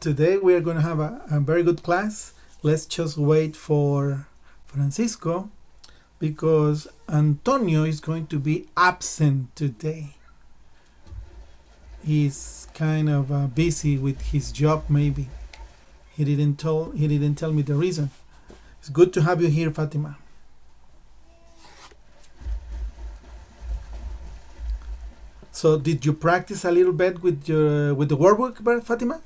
today we are going to have a very good class. Let's just wait for Francisco because Antonio is going to be absent today. He's kind of busy with his job, maybe. He didn't tell me the reason. It's good to have you here, Fatima. So did you practice a little bit with the workbook, Fatima?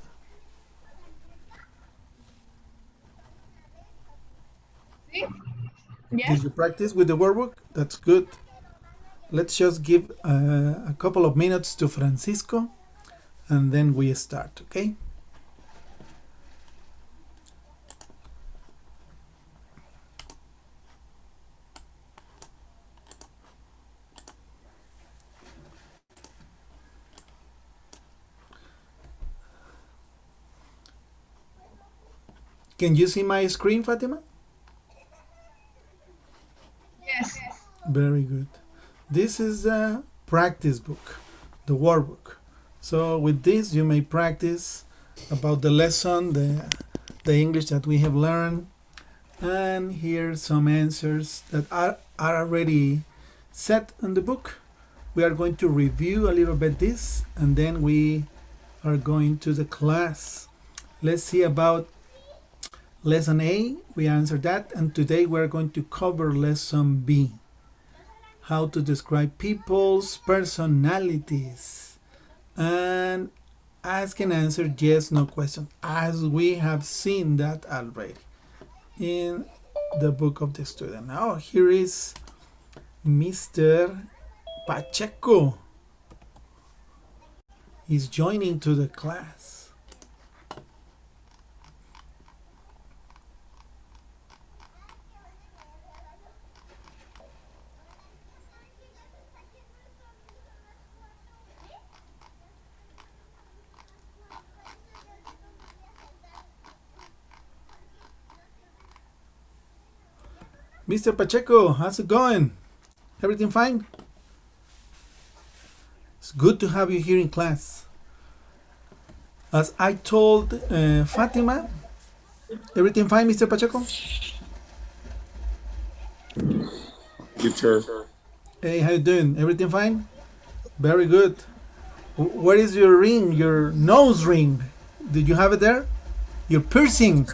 Yes. Did you practice with the workbook? That's good. Let's just give a couple of minutes to Francisco and then we start, okay? Can you see my screen, Fatima? Yes. Very good. This is the practice book, the workbook. So with this you may practice about the lesson, the English that we have learned, and here some answers that are already set in the book. We are going to review a little bit this and then we are going to the class. Let's see about lesson A. We answered that, and today we're going to cover lesson B. How to describe people's personalities. And ask and answer yes, no question, as we have seen that already in the book of the student. Now here is Mr. Pacheco. He's joining to the class. Mr. Pacheco, how's it going? Everything fine? It's good to have you here in class. As I told Fatima, everything fine, Mr. Pacheco? Good, sir. Hey, how you doing? Everything fine? Very good. Where is your ring, your nose ring? Did you have it there? Your piercing?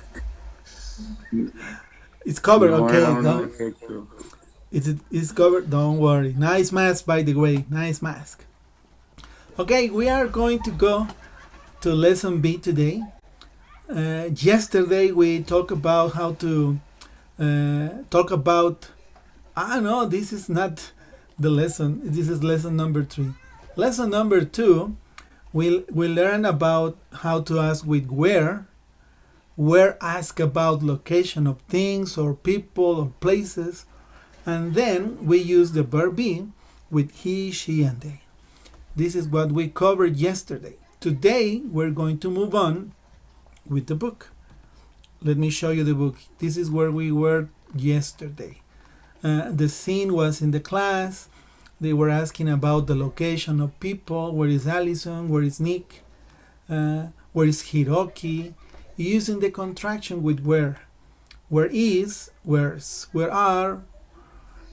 It's covered, No, okay. I don't know if it's true. It's covered, don't worry. Nice mask, by the way, nice mask. Okay, we are going to go to lesson B today. Yesterday we talked about how to this is not the lesson, this is lesson number 3. Lesson number 2, we'll learn about how to ask with where ask about location of things or people or places, and then we use the verb be with he, she, and they. This is what we covered yesterday. Today we're going to move on with the book. Let me show you the book. This is where we were yesterday. The scene was in the class. They were asking about the location of people. Where is Allison? Where is Nick? Where is Hiroki? Using the contraction with where. Where is, where's, where are.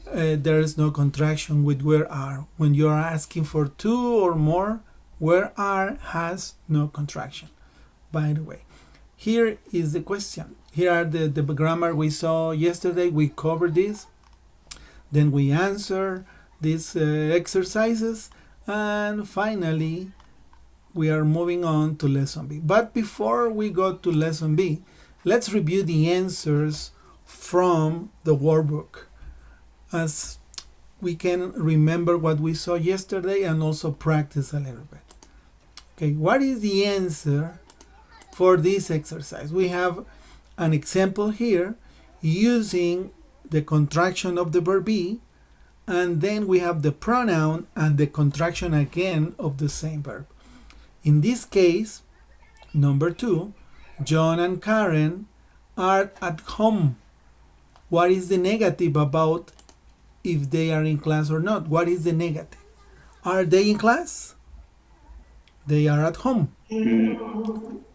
There is no contraction with where are. When you are asking for 2 or more, where are has no contraction. By the way, here is the question. Here are the grammar we saw yesterday. We covered this. Then we answer these exercises. And finally, we are moving on to lesson B. But before we go to lesson B, let's review the answers from the workbook, as we can remember what we saw yesterday and also practice a little bit. Okay, what is the answer for this exercise? We have an example here using the contraction of the verb be, and then we have the pronoun and the contraction again of the same verb. In this case, number 2, John and Karen are at home. What is the negative about if they are in class or not? What is the negative? Are they in class? They are at home.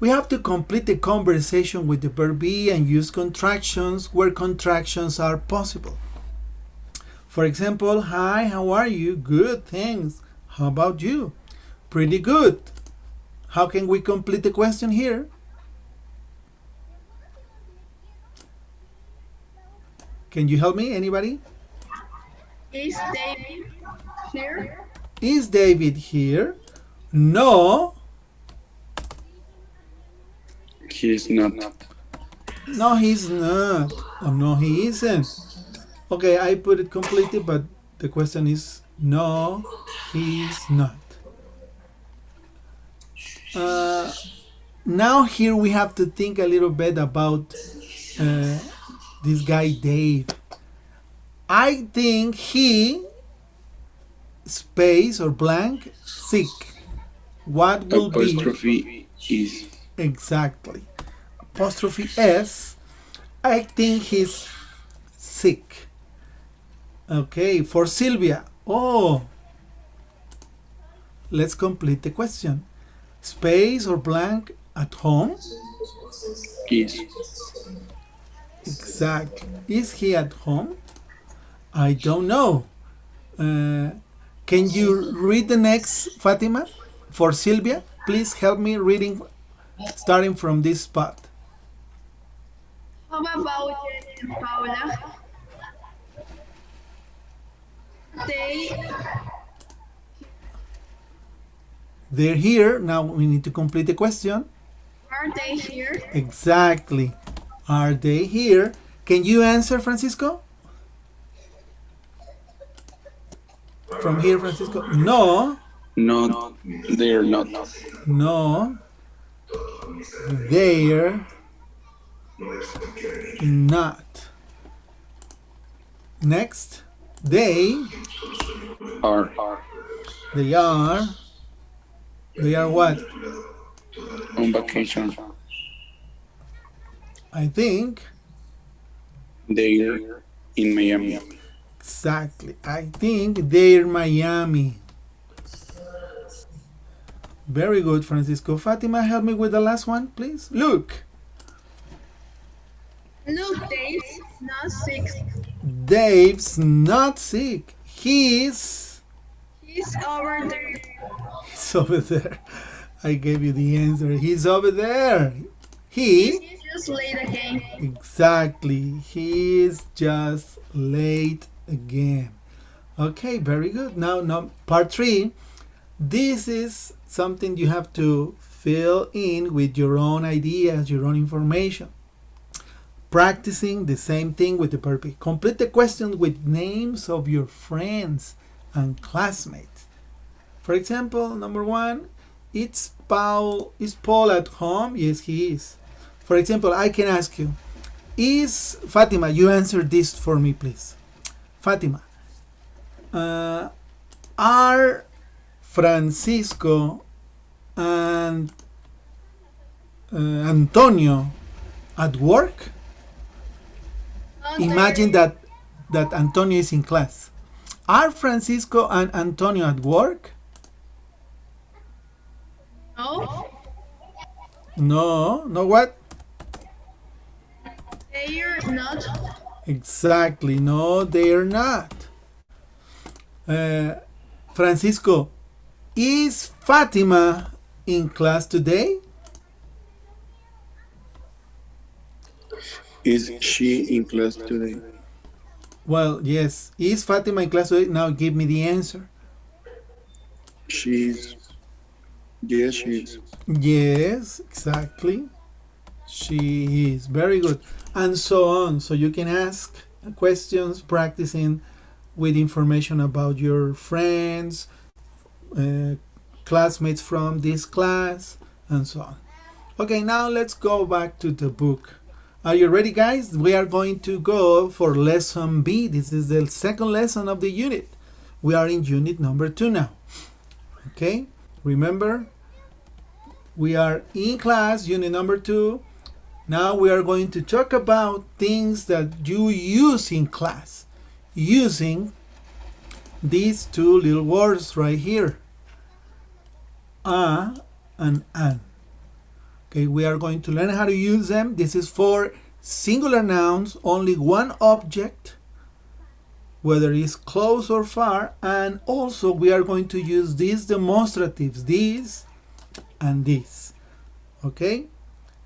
We have to complete the conversation with the verb be and use contractions where contractions are possible. For example, hi, how are you? Good, thanks. How about you? Pretty good. How can we complete the question here? Can you help me, anybody? Is David here? Is David here? No. He's not. No, he's not. Oh, no, he isn't. Okay, I put it completely, but the question is no, he's not. Now here we have to think a little bit about this guy Dave. I think he space or blank sick. What will be Apostrophe is. exactly? Apostrophe S. I think he's sick. Okay, for Sylvia. Oh, let's complete the question. Space or blank at home? Is. Exactly. Is he at home? I don't know. Can you read the next, Fatima? For Sylvia, please help me reading starting from this spot. How about Jenny and Paula? They They're here. Now we need to complete the question. are they here? Exactly. Are they here? Can you answer, Francisco? From here, Francisco? No. Not. They're not. No. They're not. Next. They. Are. They are. They are what? On vacation. I think. They're in Miami. Exactly. I think they're Miami. Very good, Francisco. Fatima, help me with the last one, please. Look. Look, Dave's not sick. Dave's not sick. He's Over there. over there. I gave you the answer. He's over there. He He's just late again. exactly. He is just late again. Okay, very good. Now part 3. This is something you have to fill in with your own ideas, your own information. Practicing the same thing with the verb. Complete the question with names of your friends and classmates. For example, number 1, is Paul at home? Yes, he is. For example, I can ask you, is Fatima, you answer this for me, please. Fatima, are Francisco and Antonio at work? Imagine that Antonio is in class. Are Francisco and Antonio at work? No, No what? they're not. Exactly, no, they're not. Francisco, is Fatima in class today? Is she in class today? Well, yes. Is Fatima in class today? Now give me the answer. She's. Yes, she is. Yes, exactly. She is. Very good. And so on. So you can ask questions practicing with information about your friends, classmates from this class, and so on. Okay, now let's go back to the book. Are you ready, guys? We are going to go for lesson B. This is the second lesson of the unit. We are in unit number 2 now. Okay, remember, we are in class, unit number 2. Now we are going to talk about things that you use in class using these 2 little words right here, a and an. Okay, we are going to learn how to use them. This is for singular nouns, only one object, whether it's close or far, and also we are going to use these demonstratives, these and this. Okay,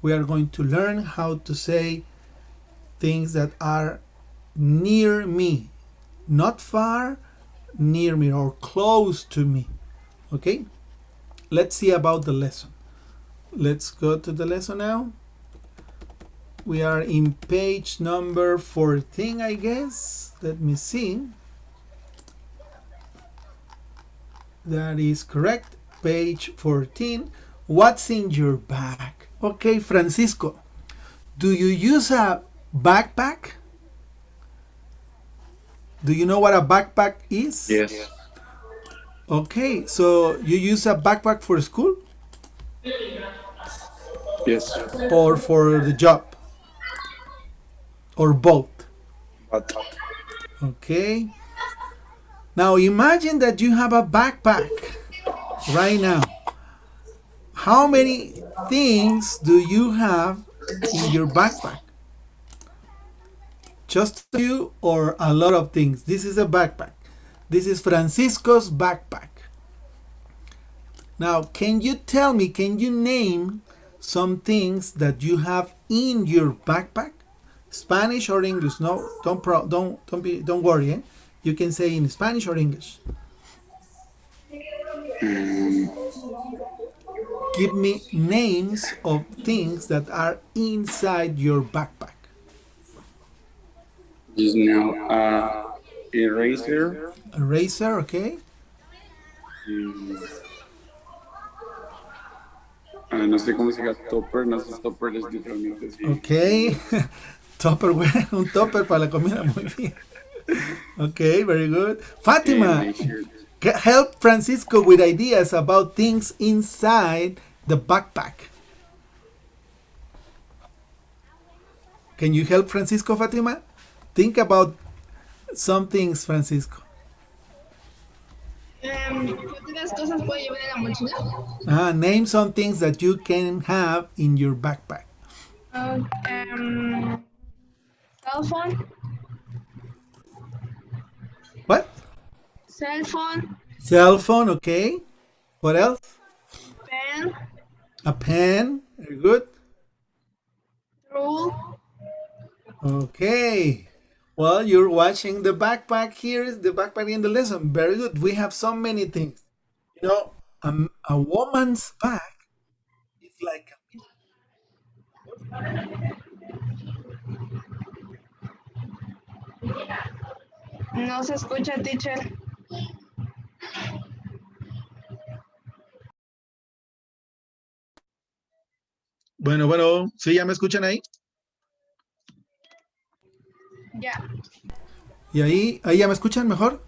we are going to learn how to say things that are near me, not far, near me, or close to me. Okay, let's see about the lesson. Let's go to the lesson now. We are in page number 14, I guess. Let me see. That is correct. Page 14. What's in your bag? Okay, Francisco. Do you use a backpack? Do you know what a backpack is? Yes. Okay, so you use a backpack for school Yes. or for the job? Or both? But Okay. Now imagine that you have a backpack right now. How many things do you have in your backpack? Just a few or a lot of things? This is a backpack. This is Francisco's backpack. Now, can you tell me, can you name some things that you have in your backpack? Spanish or English? No, don't worry. You can say in Spanish or English. Give me names of things that are inside your backpack. is now eraser. Eraser, okay? No sé cómo se diga topper, no sé si topper es literalmente así. Okay. Tupperware, un topper para la comida, muy bien. Okay, very good. Fatima, help Francisco with ideas about things inside the backpack. Can you help Francisco, Fatima? Think about some things, Francisco. ¿Qué otras cosas puedo llevar en la mochila? Name some things that you can have in your backpack. Cell phone. What? Cell phone. Cell phone, okay. What else? Pen. A pen, very good. Rule. Okay. Well, you're watching the backpack. Here is the backpack in the lesson. Very good. We have so many things. You know, a woman's bag is like No se escucha, teacher. Bueno, ¿sí ya me escuchan ahí? Ya. ¿Y ahí ya me escuchan mejor?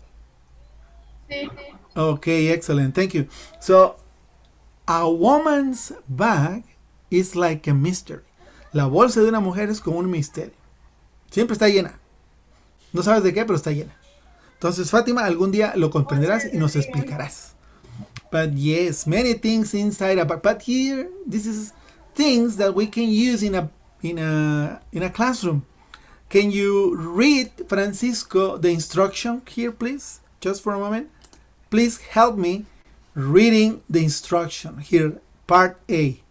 Sí. Okay, excellent. Thank you. So, a woman's bag is like a mystery. La bolsa de una mujer es como un misterio. Siempre está llena. No sabes de qué, pero está llena. Entonces, Fátima, algún día lo comprenderás y nos explicarás. But yes, many things inside a bag. But here, this is things that we can use in a classroom. Can you read, Francisco, the instruction here, please? Just for a moment. Please help me reading the instruction here, part A.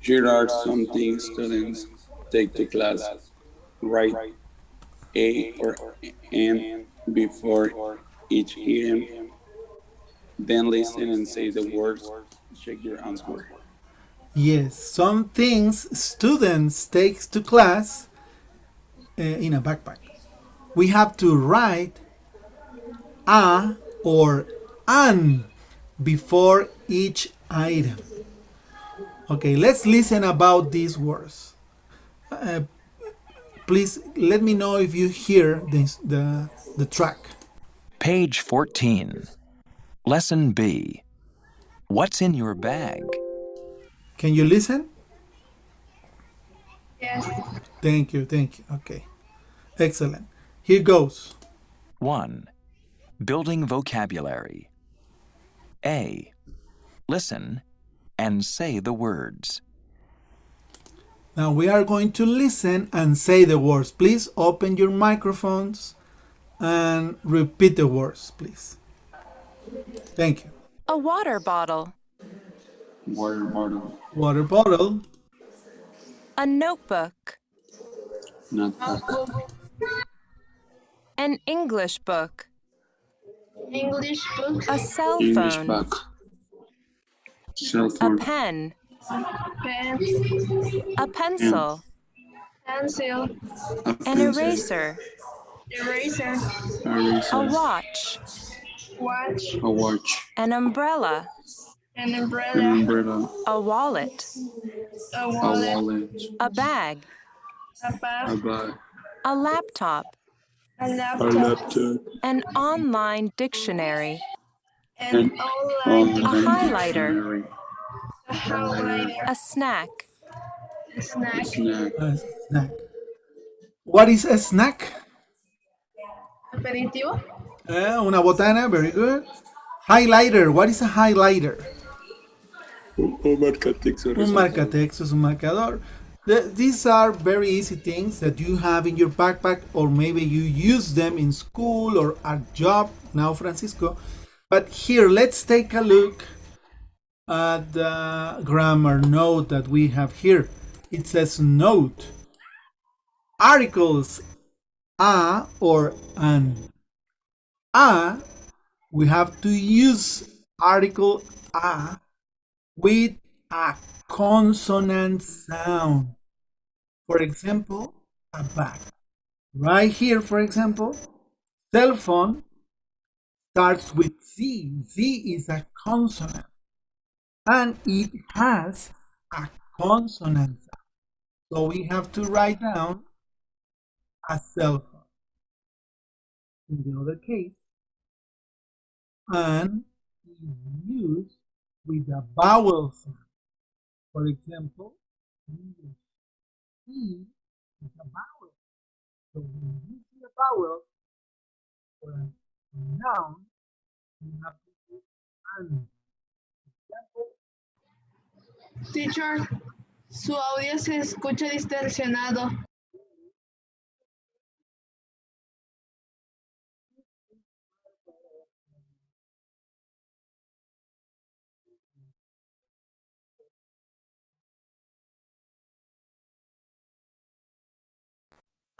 Here are some things students take to class. Write A or M before each item. Then listen and say the words. Check your answer. Yes, some things students take to class in a backpack. We have to write a or an before each item. Okay, let's listen about these words. Please let me know if you hear the track. Page 14. Lesson B. What's in your bag? Can you listen? Yes. Thank you. Okay, excellent. Here goes. 1. Building vocabulary. A. Listen and say the words. Now we are going to listen and say the words. Please open your microphones and repeat the words, please. Thank you. A water bottle. Water bottle. Water bottle, A notebook. Notebook. An English book. English book. A cell English phone. book. Cell A phone. pen. Pen. A pencil. Pencil. A An pencil. eraser. Eraser. A Eraser. watch. Watch. A watch. An umbrella. An An umbrella. umbrella. A wallet. A A wallet. wallet. A bag. A A bag. bag. A laptop. A A laptop. laptop. An online dictionary. An An online A highlighter. dictionary. A highlighter. A snack. A snack. Snack. a snack. What is a snack? Aperitivo. Una botana, very good. Highlighter, what is a highlighter? Un marcatexto. Un marcatexto es un marcador. These are very easy things that you have in your backpack, or maybe you use them in school or at job now, Francisco. But here, let's take a look at the grammar note that we have here. It says note. Articles a or an. A, we have to use article a with a consonant sound. For example, a bag. Right here, for example, cell phone starts with Z. Z is a consonant. And it has a consonant sound. So we have to write down a cell phone. In the other case, and is used with a vowel sound. For example, E is a vowel. So when you see a vowel for a noun, you have to use an. Teacher, su audio se escucha distorsionado.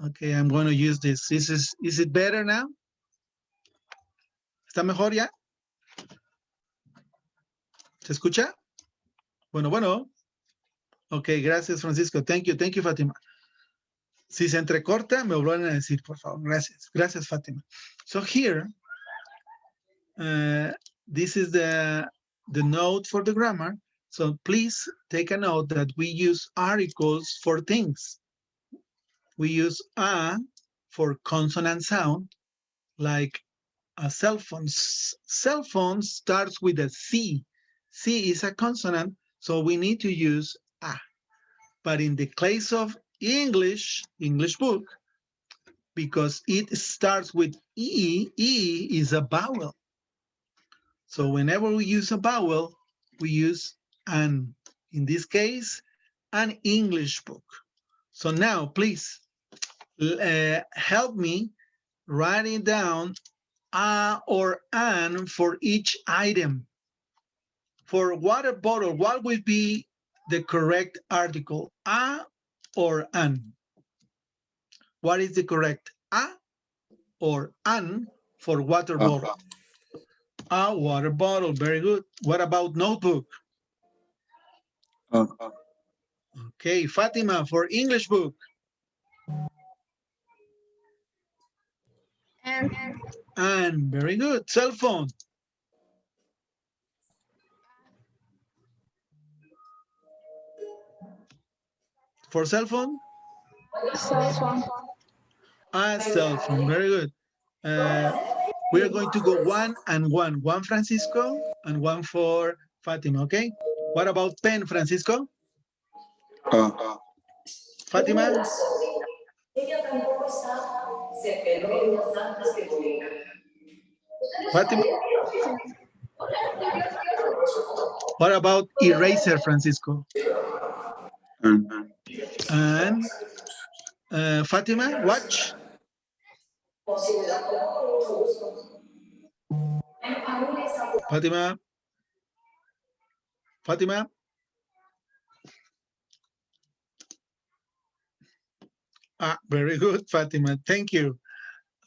Okay, I'm going to use this. Is it better now? ¿Está mejor ya? ¿Se escucha? Bueno, bueno. Ok, gracias, Francisco. Thank you, Fátima. Si se entrecorta, me vuelven a decir, por favor. Gracias. Gracias, Fátima. So here, this is the note for the grammar. So please take a note that we use articles for things. We use a for consonant sound, like a cell phone. Cell phone starts with a C. C is a consonant, so we need to use a. But in the case of English book, because it starts with E, E is a vowel. So whenever we use a vowel, we use an. In this case, an English book. So now, please, help me writing down a or an for each item. For water bottle, what would be the correct article? A or an? What is the correct? A or an for water bottle? A water bottle, very good. What about notebook? Okay, Fatima, for English book. And very good. Cell phone. For cell phone? Cell phone. A cell phone, very good. We are going to go one and one. One Francisco and one for Fatima, okay? What about pen, Francisco? Fatima? Fatima? What about eraser, Francisco? And And Fatima, watch. Fatima, Fatima. Very good, Fatima. Thank you.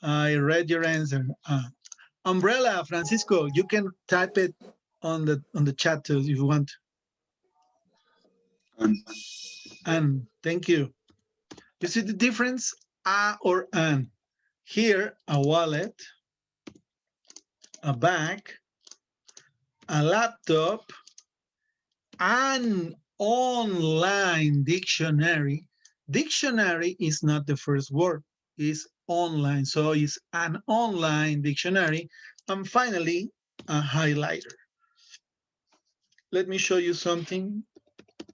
I read your answer. Umbrella, Francisco. You can type it on the chat too if you want. and And thank you. You see the difference? Or an. Here, a wallet, a bag, a laptop, an online dictionary. Dictionary is not the first word, it's online. So it's an online dictionary. And finally, a highlighter. Let me show you something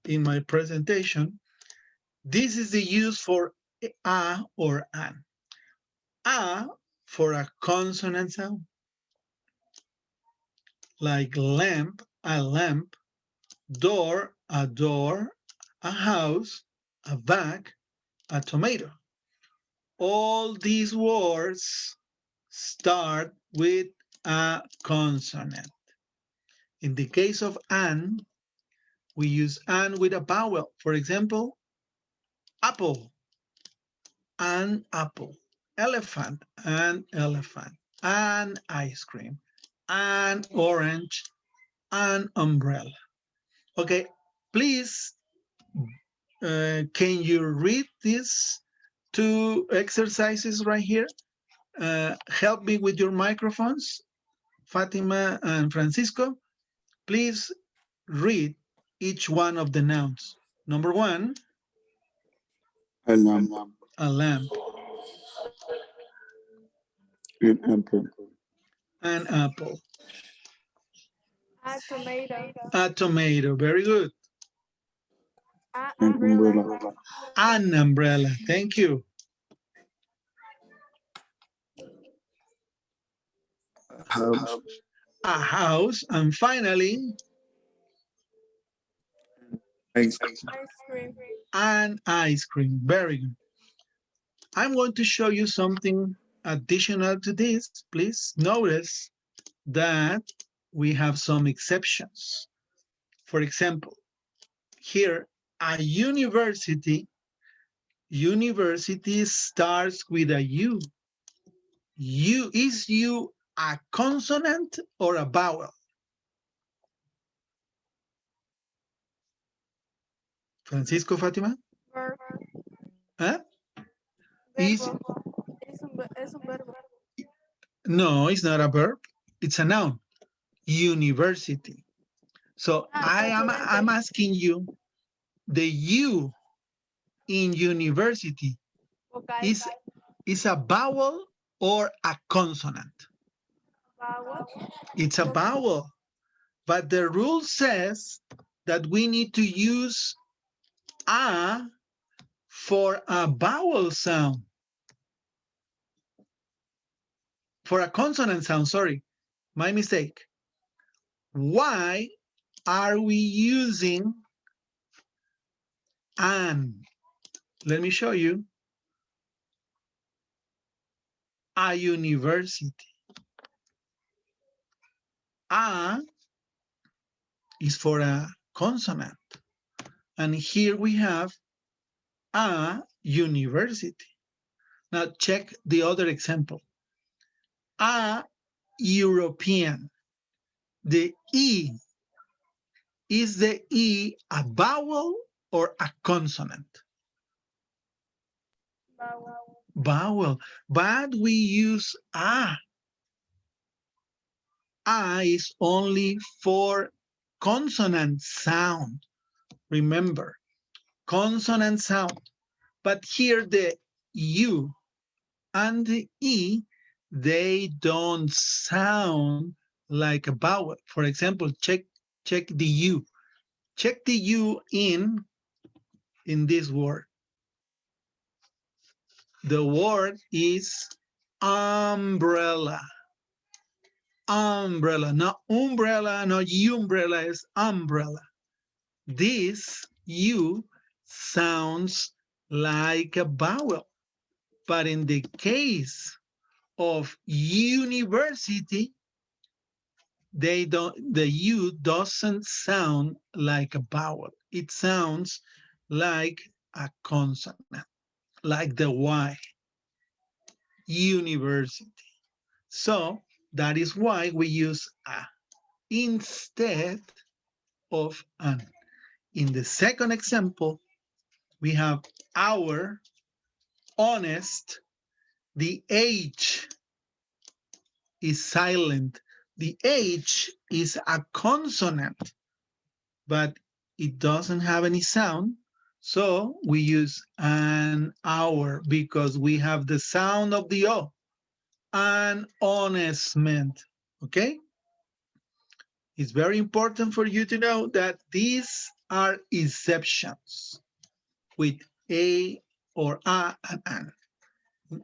in my presentation. This is the use for a or an. A for a consonant sound, like lamp, a lamp, door, a door, a house, a bag, a tomato. All these words start with a consonant. In the case of an, we use an with a vowel. For example, apple, an apple, elephant, an elephant, an ice cream, an orange, an umbrella. Okay, please, can you read these two exercises right here? Help me with your microphones, Fatima and Francisco. Please read each one of the nouns. Number one, a lamp, a lamp, an apple, an apple, A tomato. a tomato. Very good. A an umbrella. umbrella, An umbrella. Thank you. a house, A house. And finally, ice Ice cream. an ice cream. Very good. I'm going to show you something additional to this. Please notice that we have some exceptions. For example, here, a university starts with a U. Is U a consonant or a vowel? Francisco, Fatima? Verb. Huh? Is Verbo. Es un verbo. No, it's not a verb. It's a noun. University. So I'm Consonante. asking you, the U in university Vocal. is a vowel or a consonant? Vowel. It's a vowel. But the rule says that we need to use a for a vowel sound. For a consonant sound, sorry. My mistake. Why are we using an? Let me show you. A university. A is for a consonant. And here we have a university. Now check the other example. A European. The E, is the E a vowel or a consonant? Vowel. Vowel. But we use a. A is only for consonant sound. Remember, consonant sound. But here the U and the E, they don't sound like a vowel. For example, check the U. Check the U in this word. The word is umbrella. umbrella, not umbrella, not umbrella, it's umbrella. This U sounds like a vowel, but in the case of university, the U doesn't sound like a vowel. It sounds like a consonant, like the Y, university. So that is why we use a instead of an. In the second example, we have our, honest, the H is silent. The H is a consonant, but it doesn't have any sound. So we use an hour because we have the sound of the O. An honestment. Okay? It's very important for you to know that these are exceptions with a or a and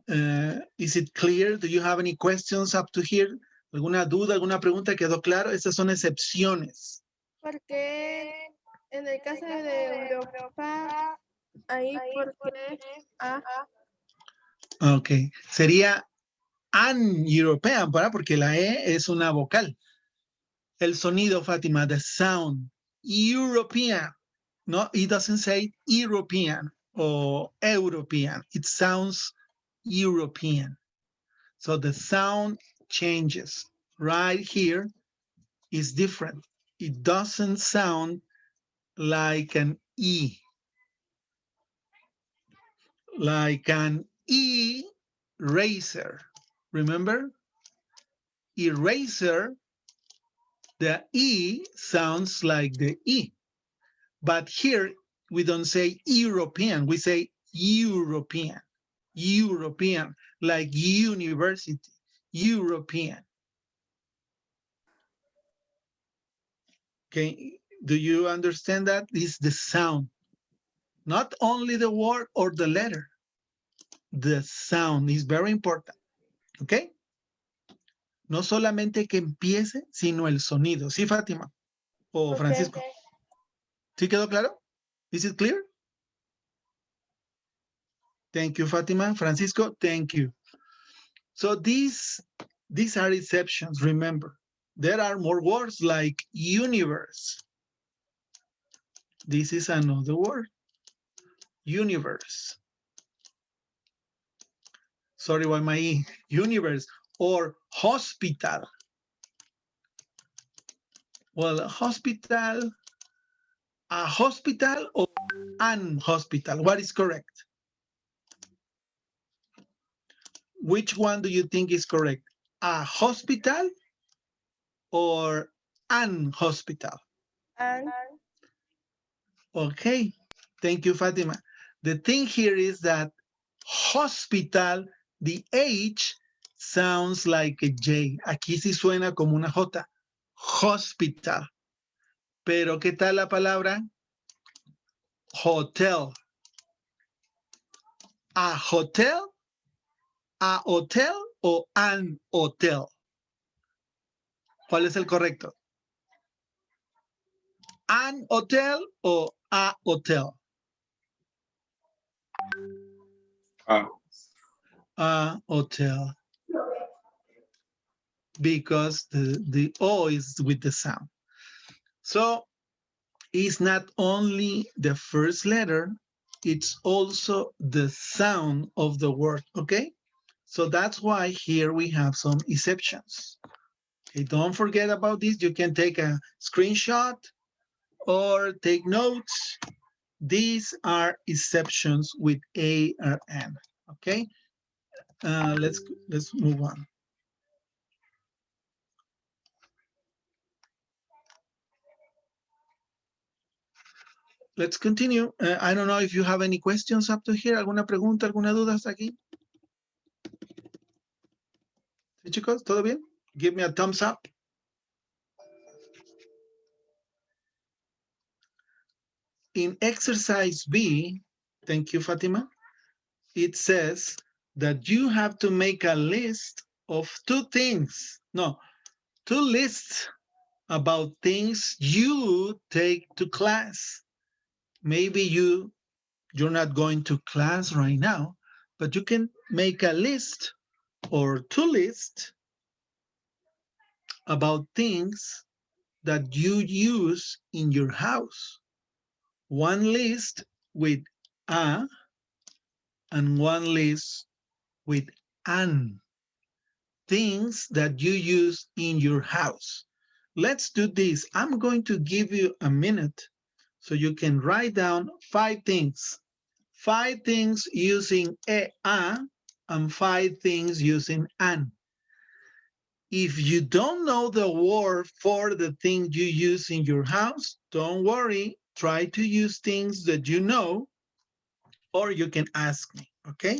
an. Is it clear? Do you have any questions up to here? ¿Alguna duda, alguna pregunta? ¿Quedó claro? Estas son excepciones. Porque en el caso de Europa, ahí porque A. Ok, sería an European, ¿verdad? Porque la E es una vocal. El sonido, Fátima, the sound, European. No, it doesn't say European or European. It sounds European. So the sound changes. Right here is different. It doesn't sound like an E, like an eraser. Remember? Eraser, the E sounds like the E. But here we don't say European, we say European. European, like university, European. Okay, do you understand that? This is the sound, not only the word or the letter. The sound is very important. Okay? No solamente que empiece, sino el sonido. ¿Sí, Fátima? O Francisco. Okay. ¿Sí quedó claro? Is it clear? Thank you, Fátima. Francisco, thank you. So these are exceptions, remember. There are more words like universe. This is another word. Universe. Sorry, why my universe? Or hospital. Well, hospital, a hospital or an hospital? What is correct? Which one do you think is correct? A hospital or an hospital? And Okay, thank you, Fatima. The thing here is that hospital, the H sounds like a J. Aquí sí suena como una J. Hospital. Pero ¿qué tal la palabra? Hotel. A hotel, a hotel o an hotel. ¿Cuál es el correcto? An hotel o a hotel. A hotel. Because the O is with the sound. So it's not only the first letter, it's also the sound of the word, okay? So that's why here we have some exceptions. Okay, don't forget about this. You can take a screenshot or take notes. These are exceptions with A or N, okay? Let's move on. Let's continue. I don't know if you have any questions up to here. ¿Alguna pregunta, alguna duda hasta aquí? ¿Sí, chicos? ¿Todo bien? Give me a thumbs up. In exercise B, thank you, Fatima, it says that you have to make a list of two Two lists about things you take to class. Maybe you're not going to class right now, but you can make a list or two lists about things that you use in your house. One list with a and one list with an. Things that you use in your house. Let's do this. I'm going to give you a minute so you can write down 5 things. 5 things using a and 5 things using an. If you don't know the word for the thing you use in your house, don't worry. Try to use things that you know, or you can ask me, okay?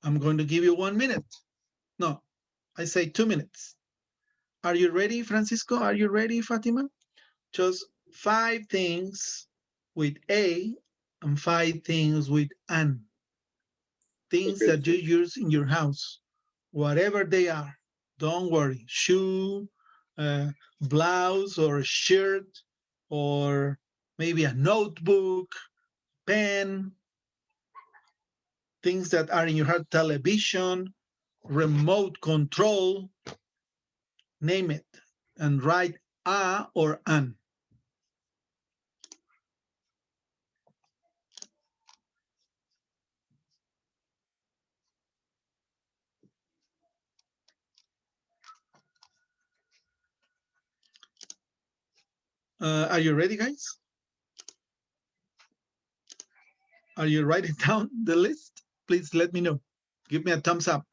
I'm going to give you 1 minute. No, I say 2 minutes. Are you ready, Francisco? Are you ready, Fatima? Just 5 things with a and 5 things with an. Things Okay. that you use in your house, whatever they are. Don't worry. Shoe, blouse, or shirt, or maybe a notebook, pen, things that are in your house, television, remote control, name it, and write a or an. Are you ready, guys? Are you writing down the list? Please let me know. Give me a thumbs up.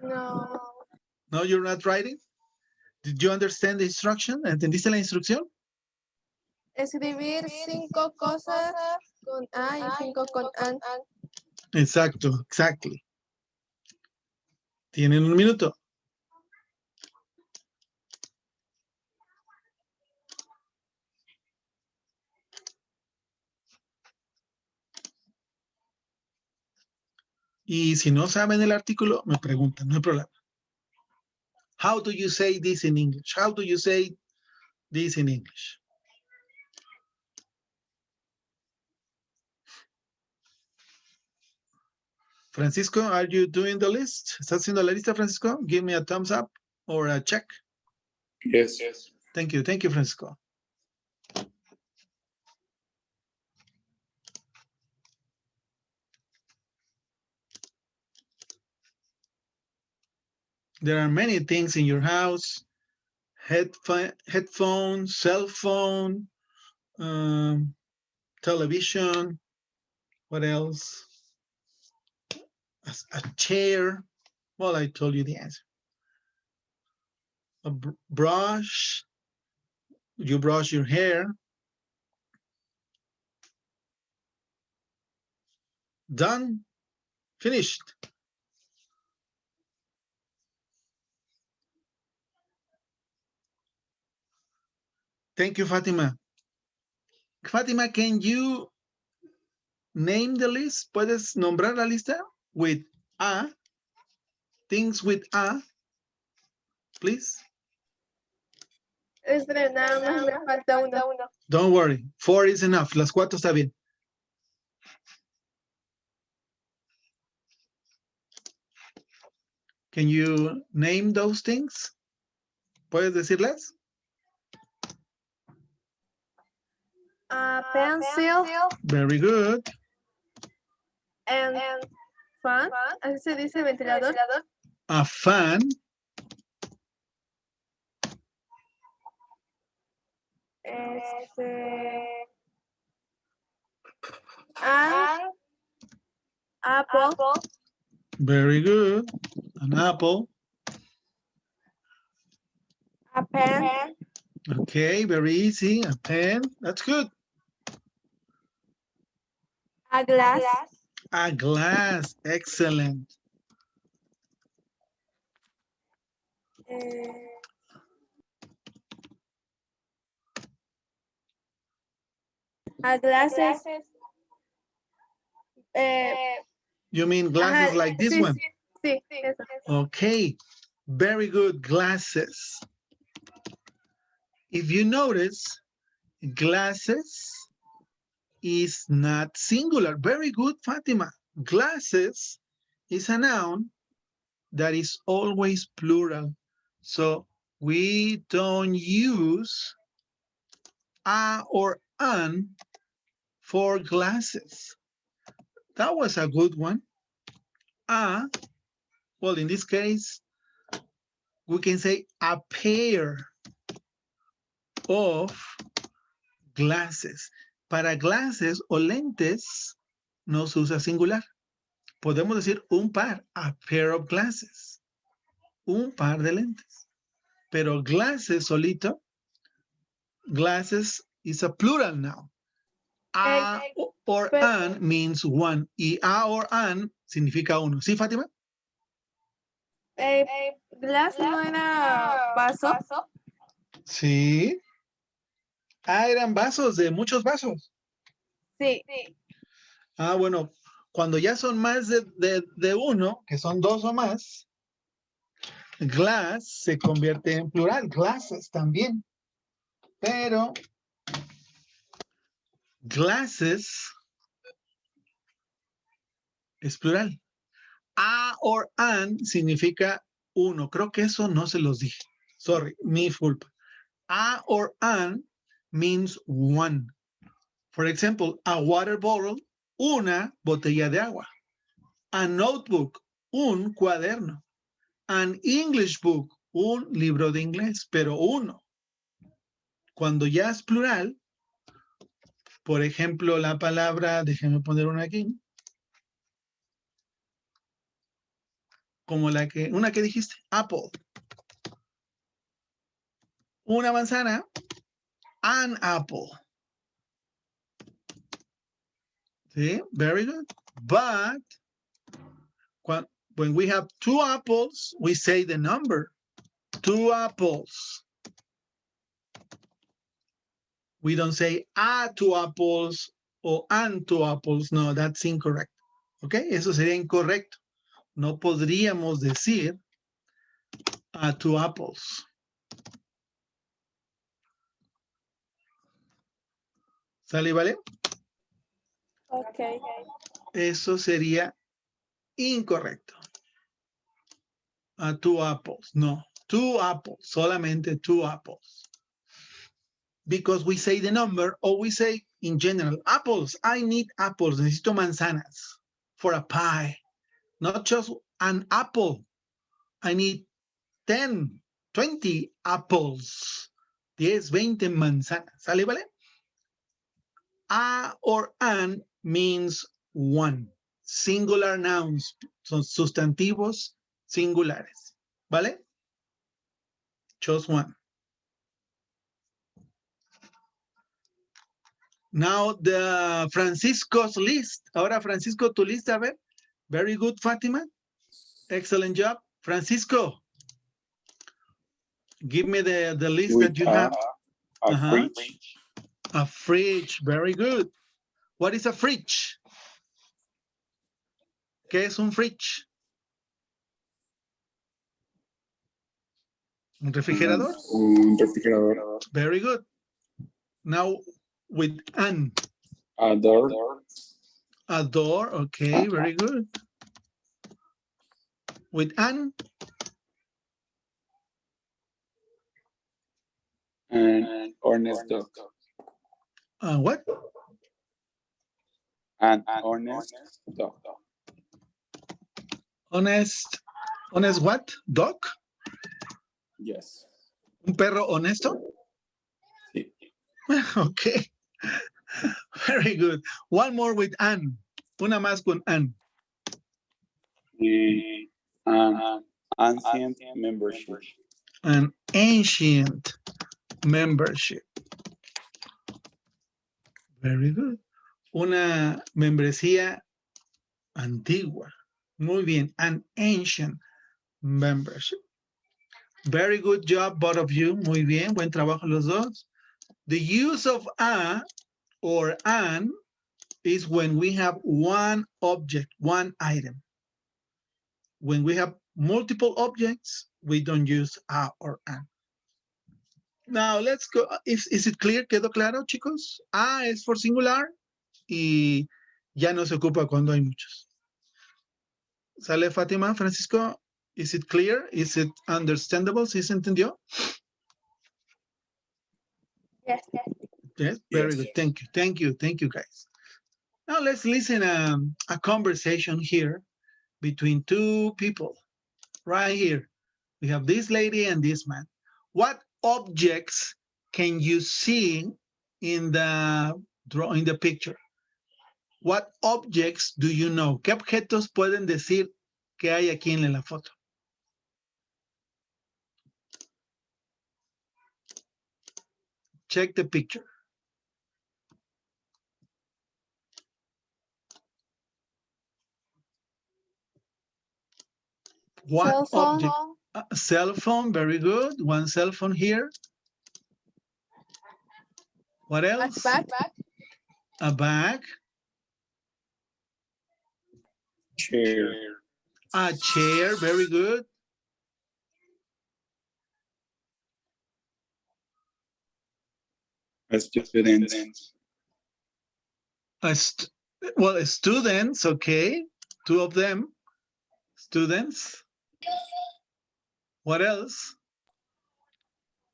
No. No, you're not writing? Did you understand the instruction? ¿Entendiste la instrucción? Escribir 5 cosas con A y 5 con an. Exacto, exactly. Tienen 1 minuto. Y si no saben el artículo, me preguntan, no hay problema. How do you say this in English? How do you say this in English? Francisco, are you doing the list? ¿Estás haciendo la lista, Francisco? Give me a thumbs up or a check. Yes. Thank you, Francisco. There are many things in your house. Headphones, cell phone, television. What else? A chair. Well, I told you the answer. A brush. You brush your hair. Done. Finished. Thank you, Fatima. Fatima, can you name the list? ¿Puedes nombrar la lista? With a. Things with a. Please. Espera, nada más me falta uno. Don't worry. 4 is enough. Las 4 está bien. Can you name those things? ¿Puedes decirlas? A pencil Very good. and fan. Así se dice ventilador. A fan. Apple. Very good. An apple. A pen. Okay, very easy. A pen. That's good. A glass. A glass. Excellent. A glasses. You mean glasses like this one? Sí, eso. Okay, Very good, glasses. If you notice, glasses is not singular. Very good, Fatima. Glasses is a noun that is always plural. So we don't use a or an for glasses. That was a good one. Well, in this case, we can say a pair of glasses. Para glasses o lentes no se usa singular. Podemos decir un par, a pair of glasses. Un par de lentes. Pero glasses solito, glasses is a plural noun. A or an means one. Y a or an significa uno. ¿Sí, Fátima? Glass no era vaso. Sí. Eran vasos, de muchos vasos. Sí. Bueno, cuando ya son más de uno, que son dos o más, glass se convierte en plural, glasses también. Pero glasses es plural. A or an significa uno. Creo que eso no se los dije. Sorry, mi culpa. A or an means one. For example, a water bottle, una botella de agua. A notebook, un cuaderno. An English book, un libro de inglés, pero uno. Cuando ya es plural, por ejemplo, la palabra, déjenme poner una aquí, como una que dijiste, apple. Una manzana, an apple. ¿Sí? Very good. But when we have two apples, we say the number. Two apples. We don't say two apples o an two apples. No, that's incorrect. ¿Ok? Eso sería incorrecto. No podríamos decir two apples. ¿Sale, vale? Ok. Eso sería incorrecto. Two apples. No, two apples. Solamente two apples. Because we say the number, or we say in general, apples. I need apples. Necesito manzanas for a pie. Not just an apple. I need 10, 20 apples. 10, 20 manzanas. ¿Sale, vale? A or an means one. Singular nouns. Son sustantivos singulares. ¿Vale? Just one. Now the Francisco's list. Ahora, Francisco, tu lista, a ver. Very good, Fatima. Excellent job. Francisco, give me the list that you have. A fridge. A fridge. Very good. What is a fridge? ¿Qué es un fridge? ¿Un refrigerador? Un refrigerador. Very good. Now with an. A door. A door. Okay, very good. With an. An honest dog. What? An honest dog. Honest what? Dog? Yes. ¿Un perro honesto? Sí. Okay. Very good. One more with an. Una más con an. An ancient membership. An ancient membership. Very good. Una membresía antigua. Muy bien. An ancient membership. Very good job, both of you. Muy bien. Buen trabajo los dos. The use of a or an is when we have one object, one item. When we have multiple objects, we don't use a or an. Now let's go. Is it clear? ¿Quedó claro, chicos? A es for singular y ya no se ocupa cuando hay muchos. ¿Sale, Fátima, Francisco? Is it clear? Is it understandable? ¿Sí se entendió? Yes. Yes, very good. Thank you. Thank you. Thank you, guys. Now let's listen a conversation here between two people. Right here, we have this lady and this man. What objects can you see in the picture? What objects do you know? ¿Qué objetos pueden decir que hay aquí en la foto? Check the picture. What Cell phone. object? A cell phone, very good. One cell phone here. What else? Backpack. A bag. Chair. A chair, very good. A student. Students, okay. Two of them. Students. What else?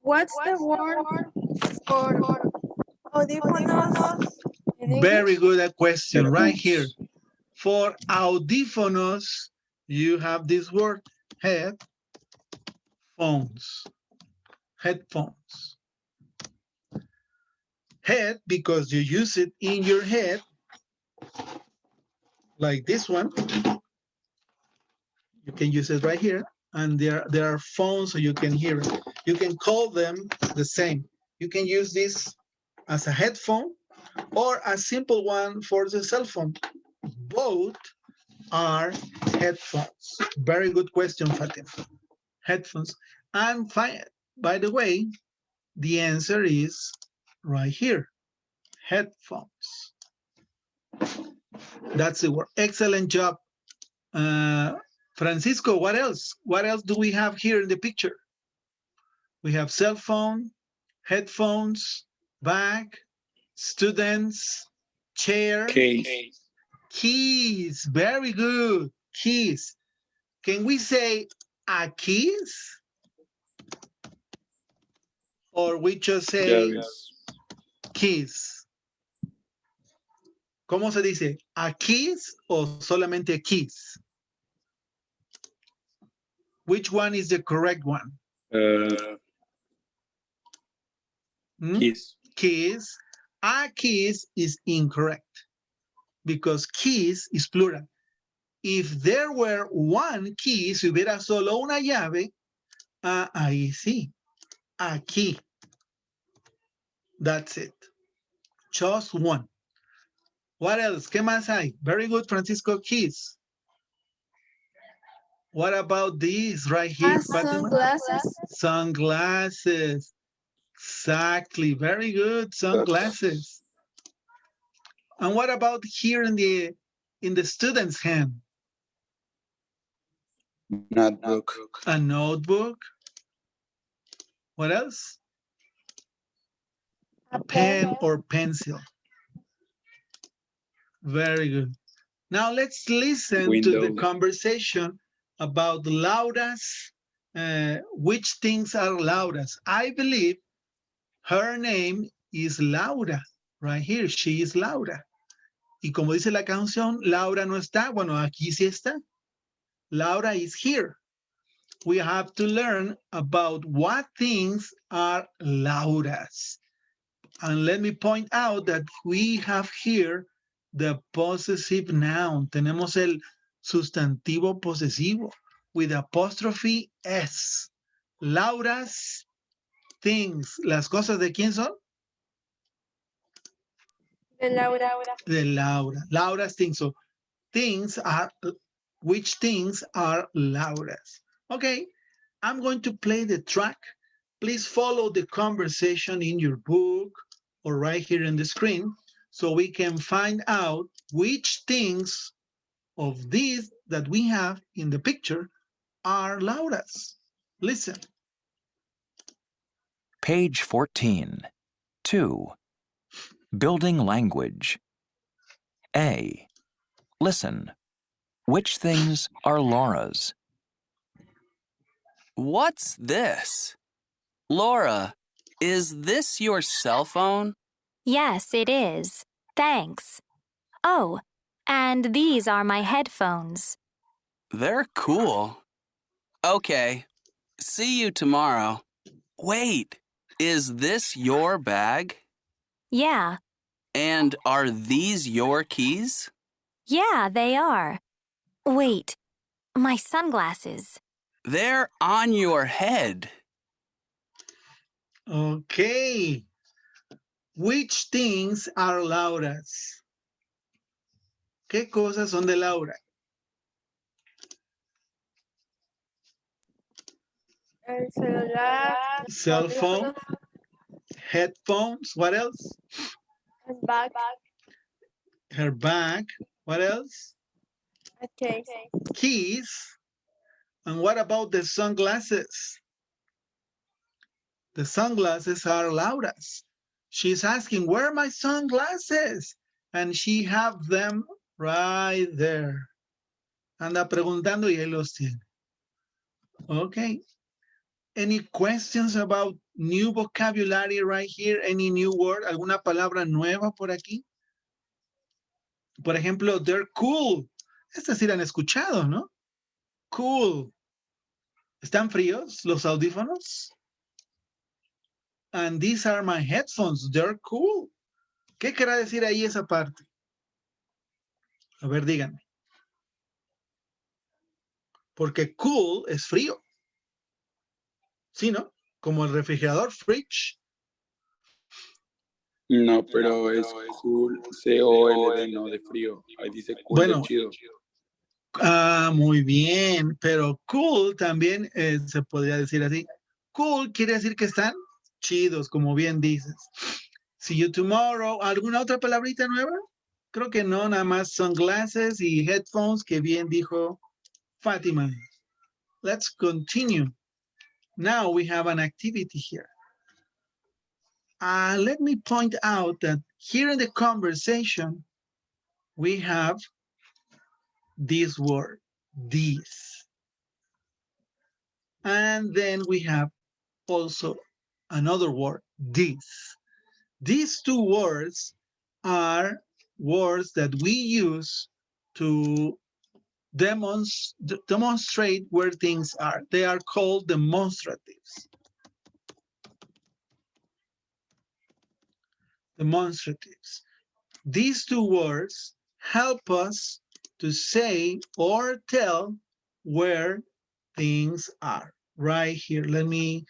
What's the word for audífonos in English? Very good question right Headphones. here. For audífonos, you have this word, headphones. Head, because you use it in your head, like this one. You can use it right here, and there are phones so you can hear it. You can call them the same. You can use this as a headphone or a simple one for the cell phone. Both are headphones. Very good question, Fatima. Headphones. And by the way, the answer is right here. Headphones. That's the word. Excellent job. Francisco, what else? What else do we have here in the picture? We have cell phone, headphones, bag, students, chair, Case. keys. Very good. Keys. Can we say a keys? Or we just say Llaves. keys? ¿Cómo se dice? ¿A keys o solamente keys? Which one is the correct one? Keys. Keys. A keys is incorrect because keys is plural. If there were one key, si hubiera solo una llave, ahí sí. A key. That's it. Just one. What else? ¿Qué más hay? Very good, Francisco. Keys. What about these right here, Fatima? Sunglasses. Sunglasses. Exactly. Very good. Sunglasses. And what about here in the student's hand? Notebook. A notebook. What else? A pen or pencil. Very good. Now let's listen to the Window. conversation about Laura's, which things are Laura's. I believe her name is Laura. Right here, she is Laura. Y como dice la canción, Laura no está. Bueno, aquí sí está. Laura is here. We have to learn about what things are Laura's. And let me point out that we have here the possessive noun. Tenemos el sustantivo posesivo with apostrophe S. Laura's things. ¿Las cosas de quién son? De Laura. De Laura. Laura's things. So things are, which things are Laura's? Okay, I'm going to play the track. Please follow the conversation in your book or right here on the screen so we can find out which things of these that we have in the picture are Laura's. Listen. Page 14. 2. Building language. A. Listen. Which things are Laura's? What's this? Laura, is this your cell phone? Yes, it is. Thanks. Oh, and these are my headphones. They're cool. Okay, see you tomorrow. Wait, is this your bag? Yeah, And are these your keys? yeah, they are. Wait, my sunglasses. They're on your head. Okay. Which things are Laura's? ¿Qué cosas son de Laura? El celular, Cell phone, headphones, what else? and bag, Her bag, what else? a case. Keys. And what about the sunglasses? The sunglasses are Laura's. She's asking, where are my sunglasses? And she have them right there. Anda preguntando y él los tiene. Okay. Any questions about new vocabulary right here? Any new word? ¿Alguna palabra nueva por aquí? Por ejemplo, they're cool. Estas sí la han escuchado, ¿no? Cool. ¿Están fríos los audífonos? And these are my headphones. They're cool. ¿Qué querrá decir ahí esa parte? A ver, díganme. Porque cool es frío. ¿Sí, no? Como el refrigerador, fridge. No, pero es cool, C-O-L-D, no de frío. Ahí dice cool Bueno, de chido. Muy bien, pero cool también se podría decir así. Cool quiere decir que están chidos, como bien dices. See you tomorrow. ¿Alguna otra palabrita nueva? Creo que no, nada más sunglasses y headphones, que bien dijo Fátima. Let's continue. Now we have an activity here. Let me point out that here in the conversation, we have this word, this. And then we have also another word, this. These two words are words that we use to demonstrate where things are. They are called demonstratives. Demonstratives. These two words help us to say or tell where things are. Right here, let me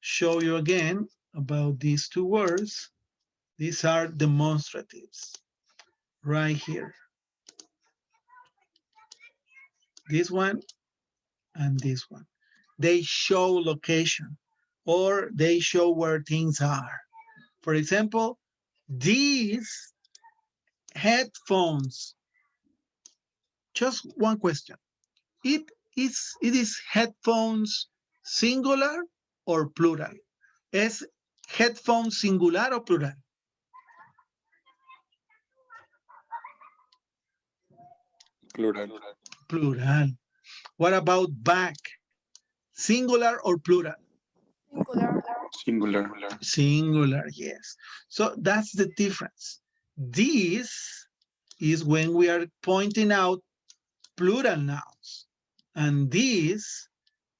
show you again about these two words. These are demonstratives right here. This one and this one. They show location or they show where things are. For example, these headphones. Just one question. It is headphones singular or plural? ¿Es headphones singular o plural? Plural. Plural. What about back? Singular or plural? Singular. Singular. Singular, yes. So that's the difference. This is when we are pointing out plural nouns. And this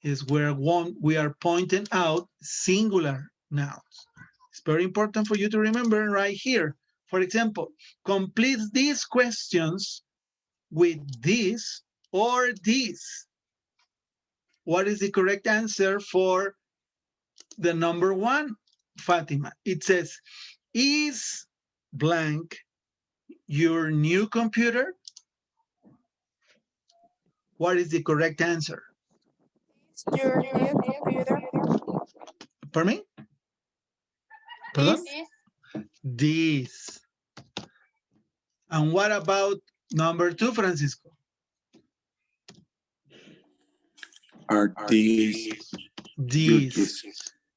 is where we are pointing out singular nouns. It's very important for you to remember right here. For example, complete these questions with this or this. What is the correct answer for the number one, Fatima? It says, is blank your new computer? What is the correct answer? Your new computer. Pardon me? Pardon? This. This. And what about number two, Francisco? Are these This.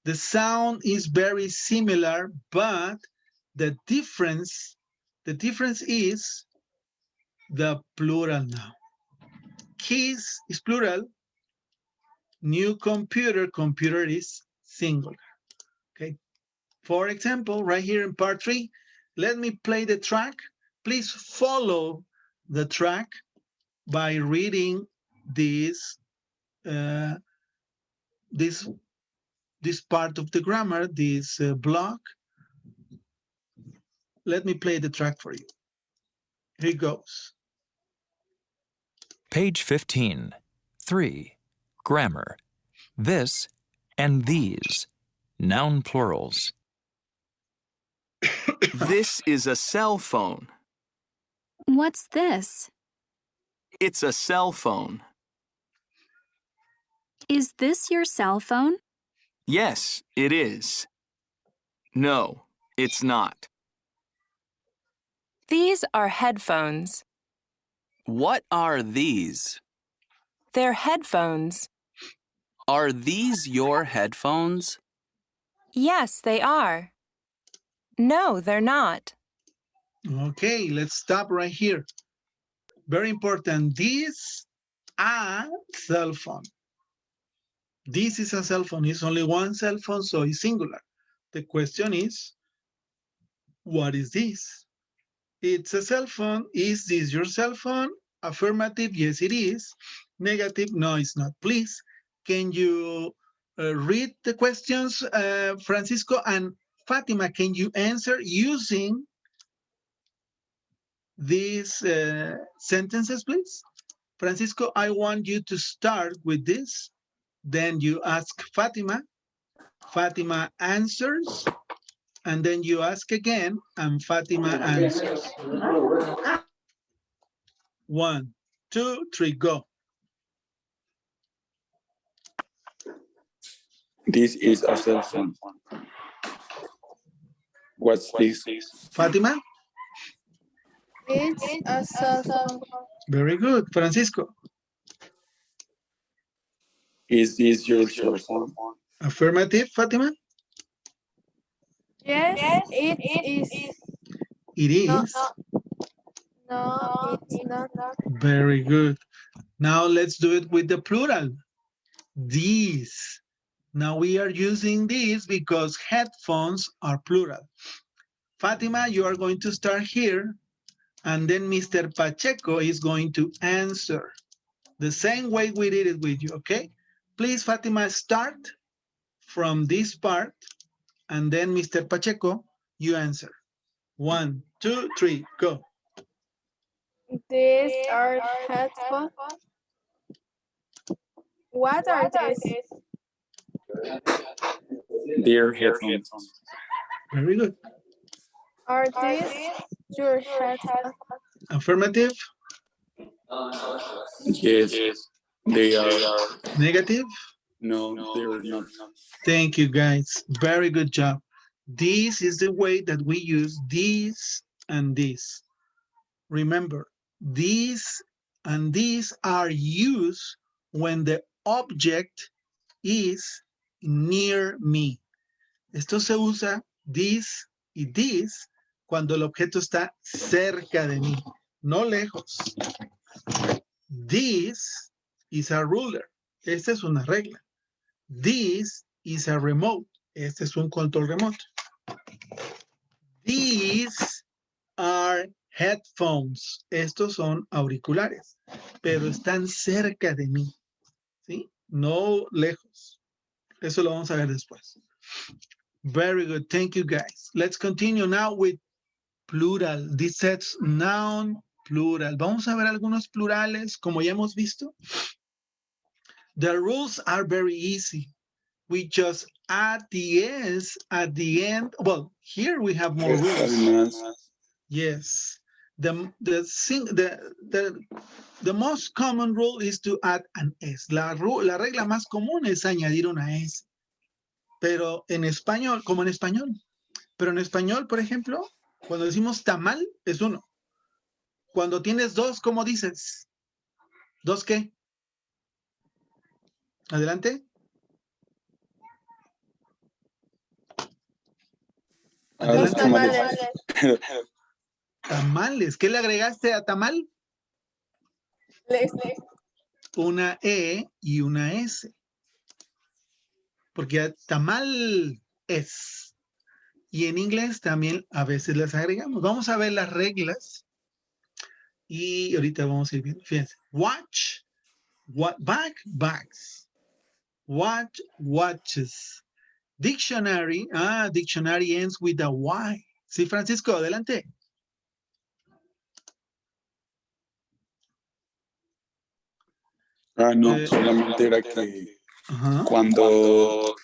The sound is very similar, but the difference is the plural now. Keys is plural. New computer, computer is singular. Okay. For example, right here in part 3, let me play the track. Please follow the track by reading this this part of the grammar, this block. Let me play the track for you. Here it goes. Page 15. 3. Grammar. This and these. Noun plurals. This is a cell phone. What's this? It's a cell phone. Is this your cell phone? Yes, it is. No, it's not. These are headphones. What are these? They're headphones. Are these your headphones? Yes, they are. No, they're not. Okay, let's stop right here. Very important. This a cell phone. This is a cell phone. It's only one cell phone, so it's singular. The question is, what is this? It's a cell phone. Is this your cell phone? Affirmative, yes, it is. Negative, no, it's not. Please, can you read the questions, Francisco and Fatima? Can you answer using these sentences, please? Francisco, I want you to start with this. Then you ask Fatima. Fatima answers. And then you ask again, and Fatima answers. 1, 2, 3, go. This is a cell phone. What's this? Fatima? It's a cell phone. Very good. Francisco? Is this your cell phone? Affirmative, Fatima? Yes, it is. It is. No, it's not. Very good. Now let's do it with the plural. These. Now we are using these because headphones are plural. Fatima, you are going to start here, and then Mr. Pacheco is going to answer the same way we did it with you, okay? Please, Fatima, start from this part, and then Mr. Pacheco, you answer. 1, 2, 3, go. These are headphones. What are these? Dear headphones. Very good. Are these your headphones? Affirmative, Yes, they are. negative. No, they're not. Thank you, guys. Very good job. This is the way that we use these and this. Remember, these and these are used when the object is near me. Esto se usa, this y this, cuando el objeto está cerca de mí, no lejos. This is a ruler. Esta es una regla. This is a remote. Este es un control remoto. These are headphones. Estos son auriculares, pero están cerca de mí, ¿sí? No lejos. Eso lo vamos a ver después. Very good. Thank you, guys. Let's continue now with plural. This sets noun plural. Vamos a ver algunos plurales, como ya hemos visto. The rules are very easy. We just add the S at the end. Well, here we have more rules. Yes. The most common rule is to add an S. La regla más común es añadir una S. Pero en español, como en español. Pero en español, por ejemplo, cuando decimos tamal, es uno. Cuando tienes dos, ¿cómo dices? ¿Dos qué? Adelante. Los Adelante. tamales. Tamales. ¿Qué le agregaste a tamal? Les. Una E y una S. Porque tamal es. Y en inglés también a veces las agregamos. Vamos a ver las reglas. Y ahorita vamos a ir viendo. Fíjense. Watch. Back, backs. Watch, watches. Dictionary. Dictionary ends with a Y. Sí, Francisco, adelante. No, solamente era que Ajá. cuando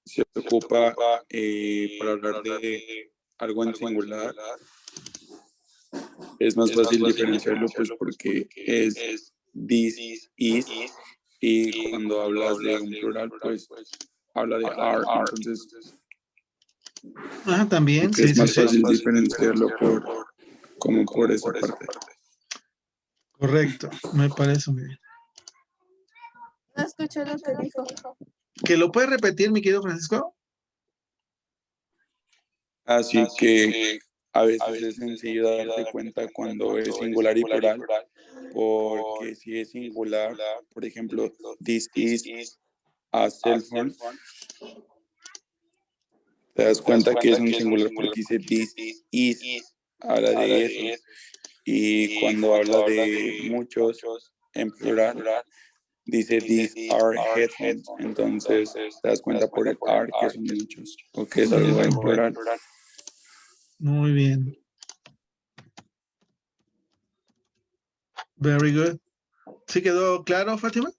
se ocupa para hablar de algo en singular, es más fácil diferenciarlo pues porque es this, is, y cuando hablas de un plural pues habla de are, entonces También, es sí, más sí. fácil diferenciarlo como por esa parte. Correcto, me parece muy bien. No escuché lo que dijo. ¿Que lo puedes repetir, mi querido Francisco? Así que a veces es sencillo darte cuenta cuando es singular y plural, porque si es singular, por ejemplo, this is a cell phone, te das cuenta que es un singular porque dice this is, habla de eso. Y cuando habla de muchos, en plural, dice these are headphones. Entonces te das cuenta por el are que son muchos, o que es algo en plural. Muy bien. Very good. ¿Sí quedó claro, Fátima?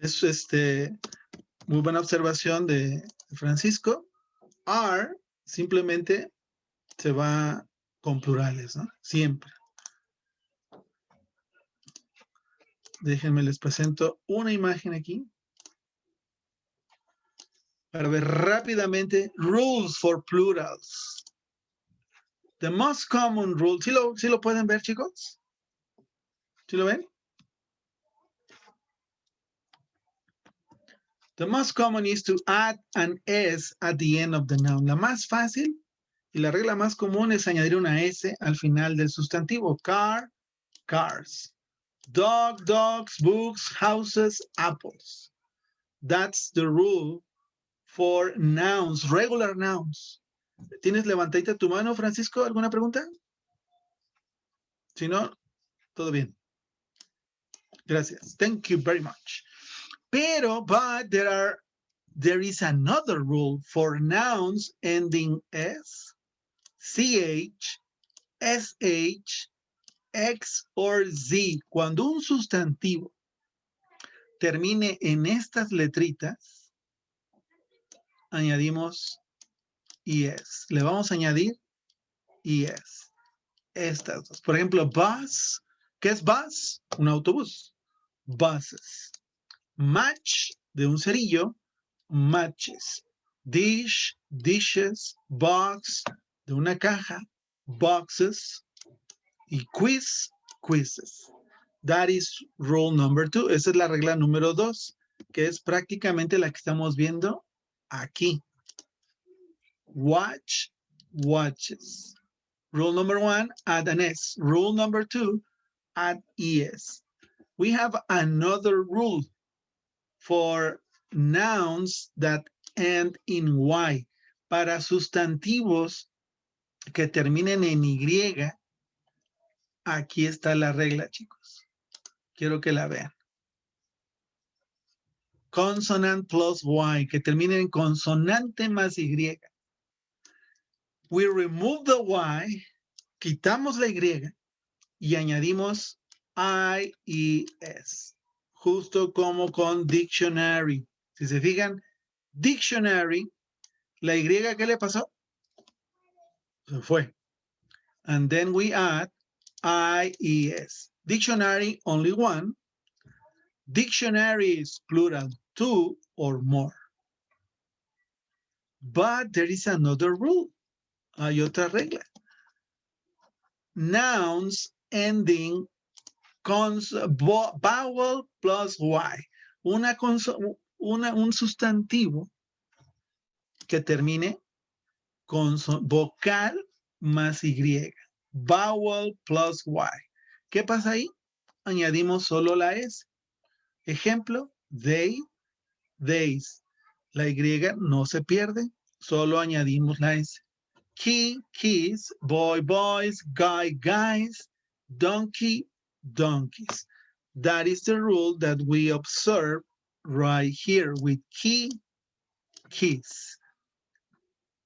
Es muy buena observación de Francisco. Are simplemente se va con plurales, ¿no? Siempre. Déjenme les presento una imagen aquí para ver rápidamente rules for plurals. The most common rule. ¿Sí lo pueden ver, chicos? ¿Sí lo ven? The most common is to add an S at the end of the noun. La más fácil y la regla más común es añadir una S al final del sustantivo. Car, cars. Dog, dogs, books, houses, apples. That's the rule for nouns, regular nouns. ¿Tienes levantadita tu mano, Francisco? ¿Alguna pregunta? Si no, todo bien. Gracias. Thank you very much. But there is another rule for nouns ending S, CH, SH, X or Z. Cuando un sustantivo termine en estas letritas, añadimos ES. Le vamos a añadir ES. Estas dos. Por ejemplo, bus. ¿Qué es bus? Un autobús. Buses. Match, de un cerillo. Matches. Dish, dishes. Box, de una caja. Boxes. Y quiz, quizzes. That is rule number 2. Esa es la regla número 2, que es prácticamente la que estamos viendo aquí. Watch, watches. Rule number 1, add an S. Rule number 2, add ES. We have another rule for nouns that end in Y. Para sustantivos que terminen en Y, aquí está la regla, chicos. Quiero que la vean. Consonant plus Y, que terminen en consonante más Y. We remove the Y, quitamos la Y y añadimos IES, justo como con dictionary. Si se fijan, dictionary, la Y, ¿qué le pasó? Se fue. And then we add IES. Dictionary, only one. Dictionary is plural, 2 or more. But there is another rule. Hay otra regla. Nouns ending vowel plus Y. Un sustantivo que termine con vocal más Y. Vowel plus Y. ¿Qué pasa ahí? Añadimos solo la S. Ejemplo, they, theys. La Y no se pierde, solo añadimos la S. Key, keys, boy, boys, guy, guys, donkey, donkeys. That is the rule that we observe right here with key, keys.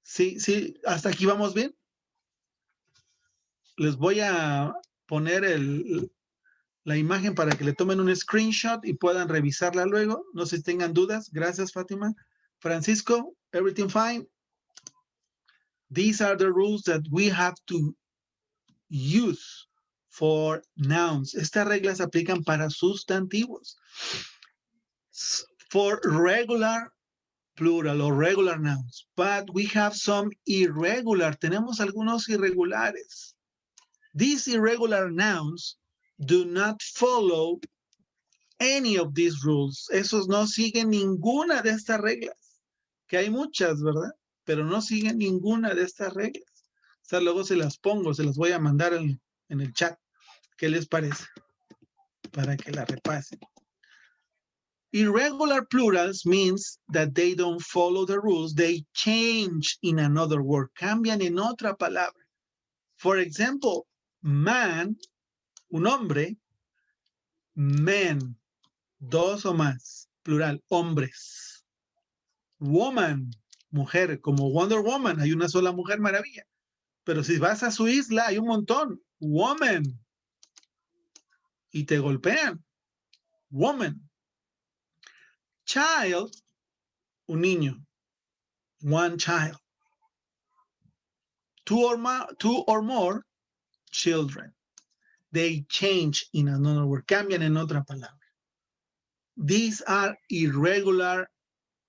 Sí, sí, hasta aquí vamos bien. Les voy a poner la imagen para que le tomen un screenshot y puedan revisarla luego. No sé si tengan dudas. Gracias, Fátima. Francisco, everything fine? These are the rules that we have to use for nouns. Estas reglas aplican para sustantivos. For regular plural or regular nouns. But we have some irregular. Tenemos algunos irregulares. These irregular nouns do not follow any of these rules. Esos no siguen ninguna de estas reglas. Que hay muchas, ¿verdad? Pero no siguen ninguna de estas reglas. O sea, luego se las pongo, se las voy a mandar en el chat. ¿Qué les parece? Para que la repasen. Irregular plurals means that they don't follow the rules. They change in another word. Cambian en otra palabra. For example, man, un hombre, men, dos o más, plural, hombres. Woman, mujer, como Wonder Woman, hay una sola mujer maravilla. Pero si vas a su isla, hay un montón. Woman. Y te golpean. Woman. Child, un niño. One child. Two or more children. They change in another word. Cambian en otra palabra. These are irregular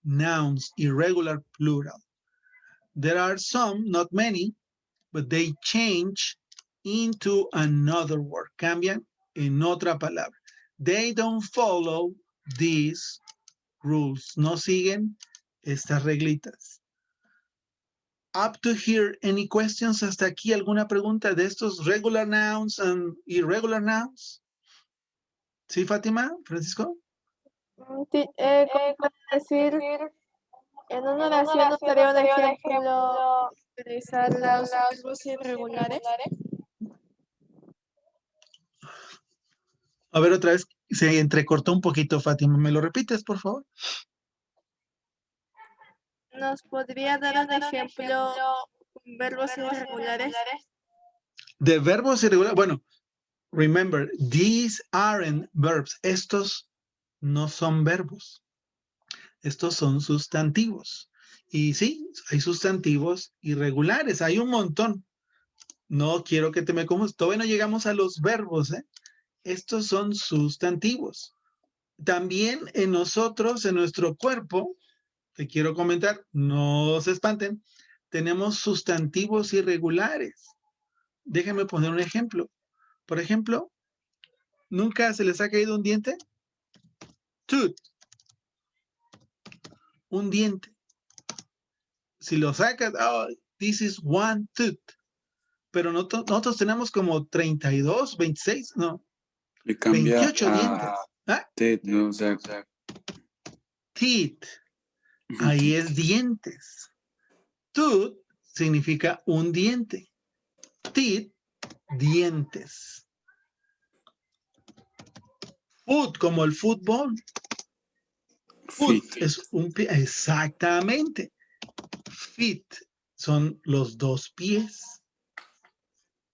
nouns, irregular plural. There are some, not many, but they change into another word. Cambian en otra palabra. They don't follow these rules. No siguen estas reglitas. Up to here, any questions? Hasta aquí, ¿alguna pregunta de estos regular nouns and irregular nouns? ¿Sí, Fátima? ¿Francisco? ¿Cómo puedo decir? En una oración nos daría un ejemplo utilizar los verbos irregulares. A ver, otra vez, se entrecortó un poquito, Fátima. ¿Me lo repites, por favor? ¿Nos podría dar un ejemplo con verbos irregulares? De verbos irregulares. Bueno, remember, these aren't verbs. Estos no son verbos. Estos son sustantivos. Y sí, hay sustantivos irregulares. Hay un montón. No quiero que te me confundas. Todavía no llegamos a los verbos, ¿eh? Estos son sustantivos. También en nosotros, en nuestro cuerpo, te quiero comentar, no se espanten, tenemos sustantivos irregulares. Déjenme poner un ejemplo. Por ejemplo, ¿nunca se les ha caído un diente? Tooth. Un diente. Si lo sacas, oh, this is one tooth. Pero nosotros tenemos como 32, 26, no, Le cambia 28 a dientes. ¿Ah? teeth, ¿no? O sea, Teeth. Ahí es dientes. Tooth significa un diente. Teeth, dientes. Foot, como el fútbol. Foot feet. es un pie. Exactamente. Feet son los dos pies.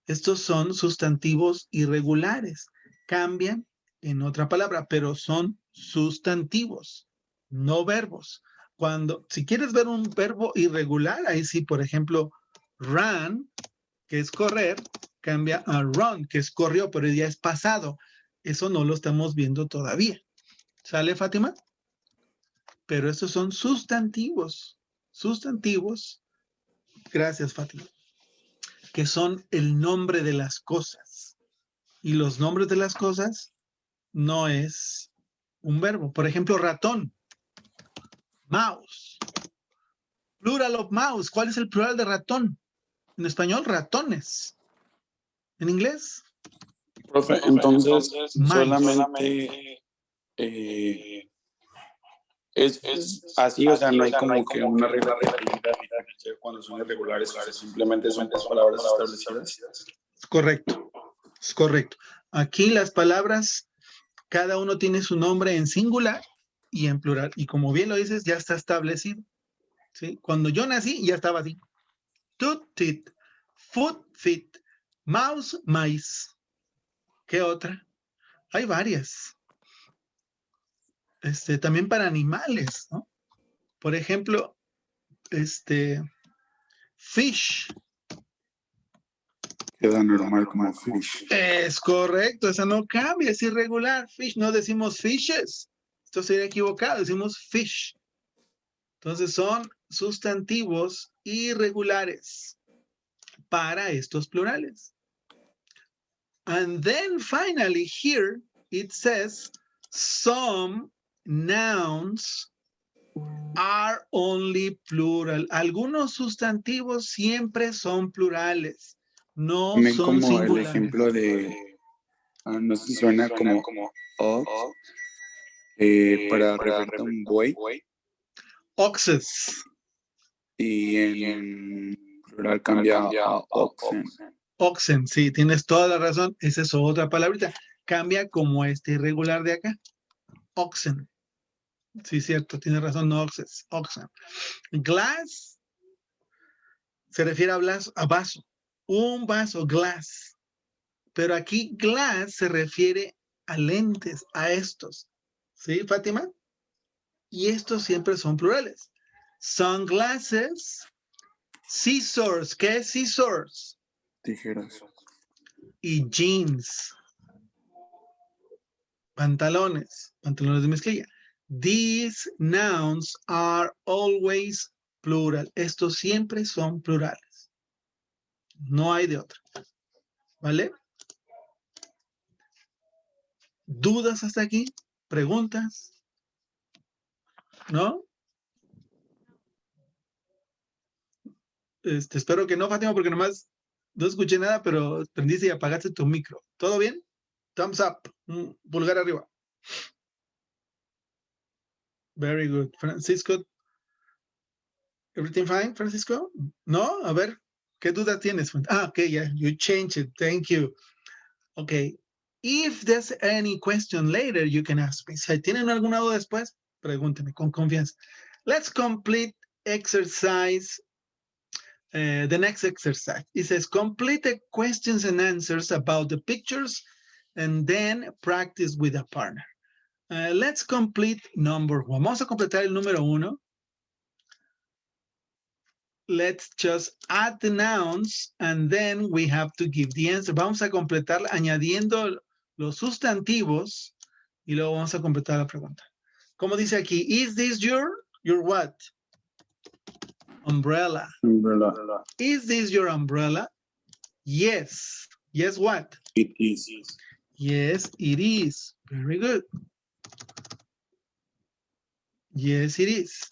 Estos son sustantivos irregulares. Cambian en otra palabra, pero son sustantivos, no verbos. Si quieres ver un verbo irregular, ahí sí, por ejemplo, run, que es correr, cambia a run, que es corrió, pero ya es pasado. Eso no lo estamos viendo todavía. ¿Sale, Fátima? Pero estos son sustantivos. Sustantivos. Gracias, Fátima. Que son el nombre de las cosas. Y los nombres de las cosas no es un verbo. Por ejemplo, ratón, mouse, Plural of mouse. ¿Cuál es el plural de ratón? En español, ratones. En inglés, Profe, entonces mice. solamente es así, o sea, no hay como que una regla que diga cuando son irregulares, o sea, simplemente son palabras establecidas. Es correcto. Es correcto. Aquí las palabras, cada uno tiene su nombre en singular y en plural. Y como bien lo dices, ya está establecido. ¿Sí? Cuando yo nací, ya estaba así. Tooth, teeth. Foot, feet. Mouse, mice. ¿Qué otra? Hay varias. También para animales, ¿no? Por ejemplo, fish. Queda normal como fish. Es correcto, esa no cambia, es irregular. Fish, no decimos fishes. Esto sería equivocado, decimos fish. Entonces son sustantivos irregulares para estos plurales. And then finally here it says some nouns are only plural. Algunos sustantivos siempre son plurales, no También son como el singulares. ejemplo de, no sé si suena como ox, para referirte a un buey, Oxes. y en plural cambia a oxen. Oxen, sí, tienes toda la razón. Esa es otra palabrita. Cambia como este irregular de acá. Oxen. Sí, cierto, tienes razón, no oxes. Oxen. Glass se refiere a vaso. Un vaso, glass. Pero aquí glass se refiere a lentes, a estos. ¿Sí, Fátima? Y estos siempre son plurales. Sunglasses, scissors. ¿Qué es scissors? Tijeras. Y jeans. Pantalones de mezclilla. These nouns are always plural. Estos siempre son plurales. No hay de otra. ¿Vale? ¿Dudas hasta aquí? ¿Preguntas? ¿No? Espero que no, Fátima, porque nomás no escuché nada, pero prendiste y apagaste tu micro. ¿Todo bien? Thumbs up. Pulgar arriba. Very good. Francisco, everything fine, Francisco? No, a ver, ¿qué duda tienes? Okay, yeah, you changed it. Thank you. Okay. If there's any question later, you can ask me. Si tienen alguna duda después, pregúnteme con confianza. Let's complete exercise. The next exercise. It says complete the questions and answers about the pictures and then practice with a partner. Let's complete number 1. Vamos a completar el número 1. Let's just add the nouns and then we have to give the answer. Vamos a completar añadiendo los sustantivos y luego vamos a completar la pregunta. Como dice aquí, is this your what? Umbrella. Umbrella. Is this your umbrella? Yes. Yes, what? It is. Yes, it is. Very good. Yes, it is.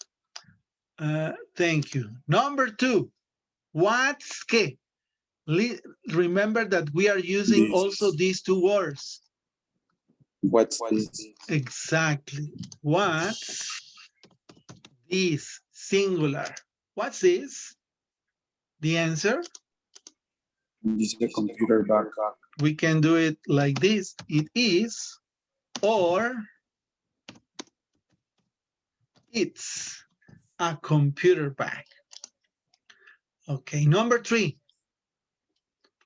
Thank you. Number 2. What's qué? Remember that we are using also these two words. What's this? Exactly. What's this? Singular. What's this? The answer? This is a computer bag. We can do it like this. It is, or it's a computer bag. Okay, number 3.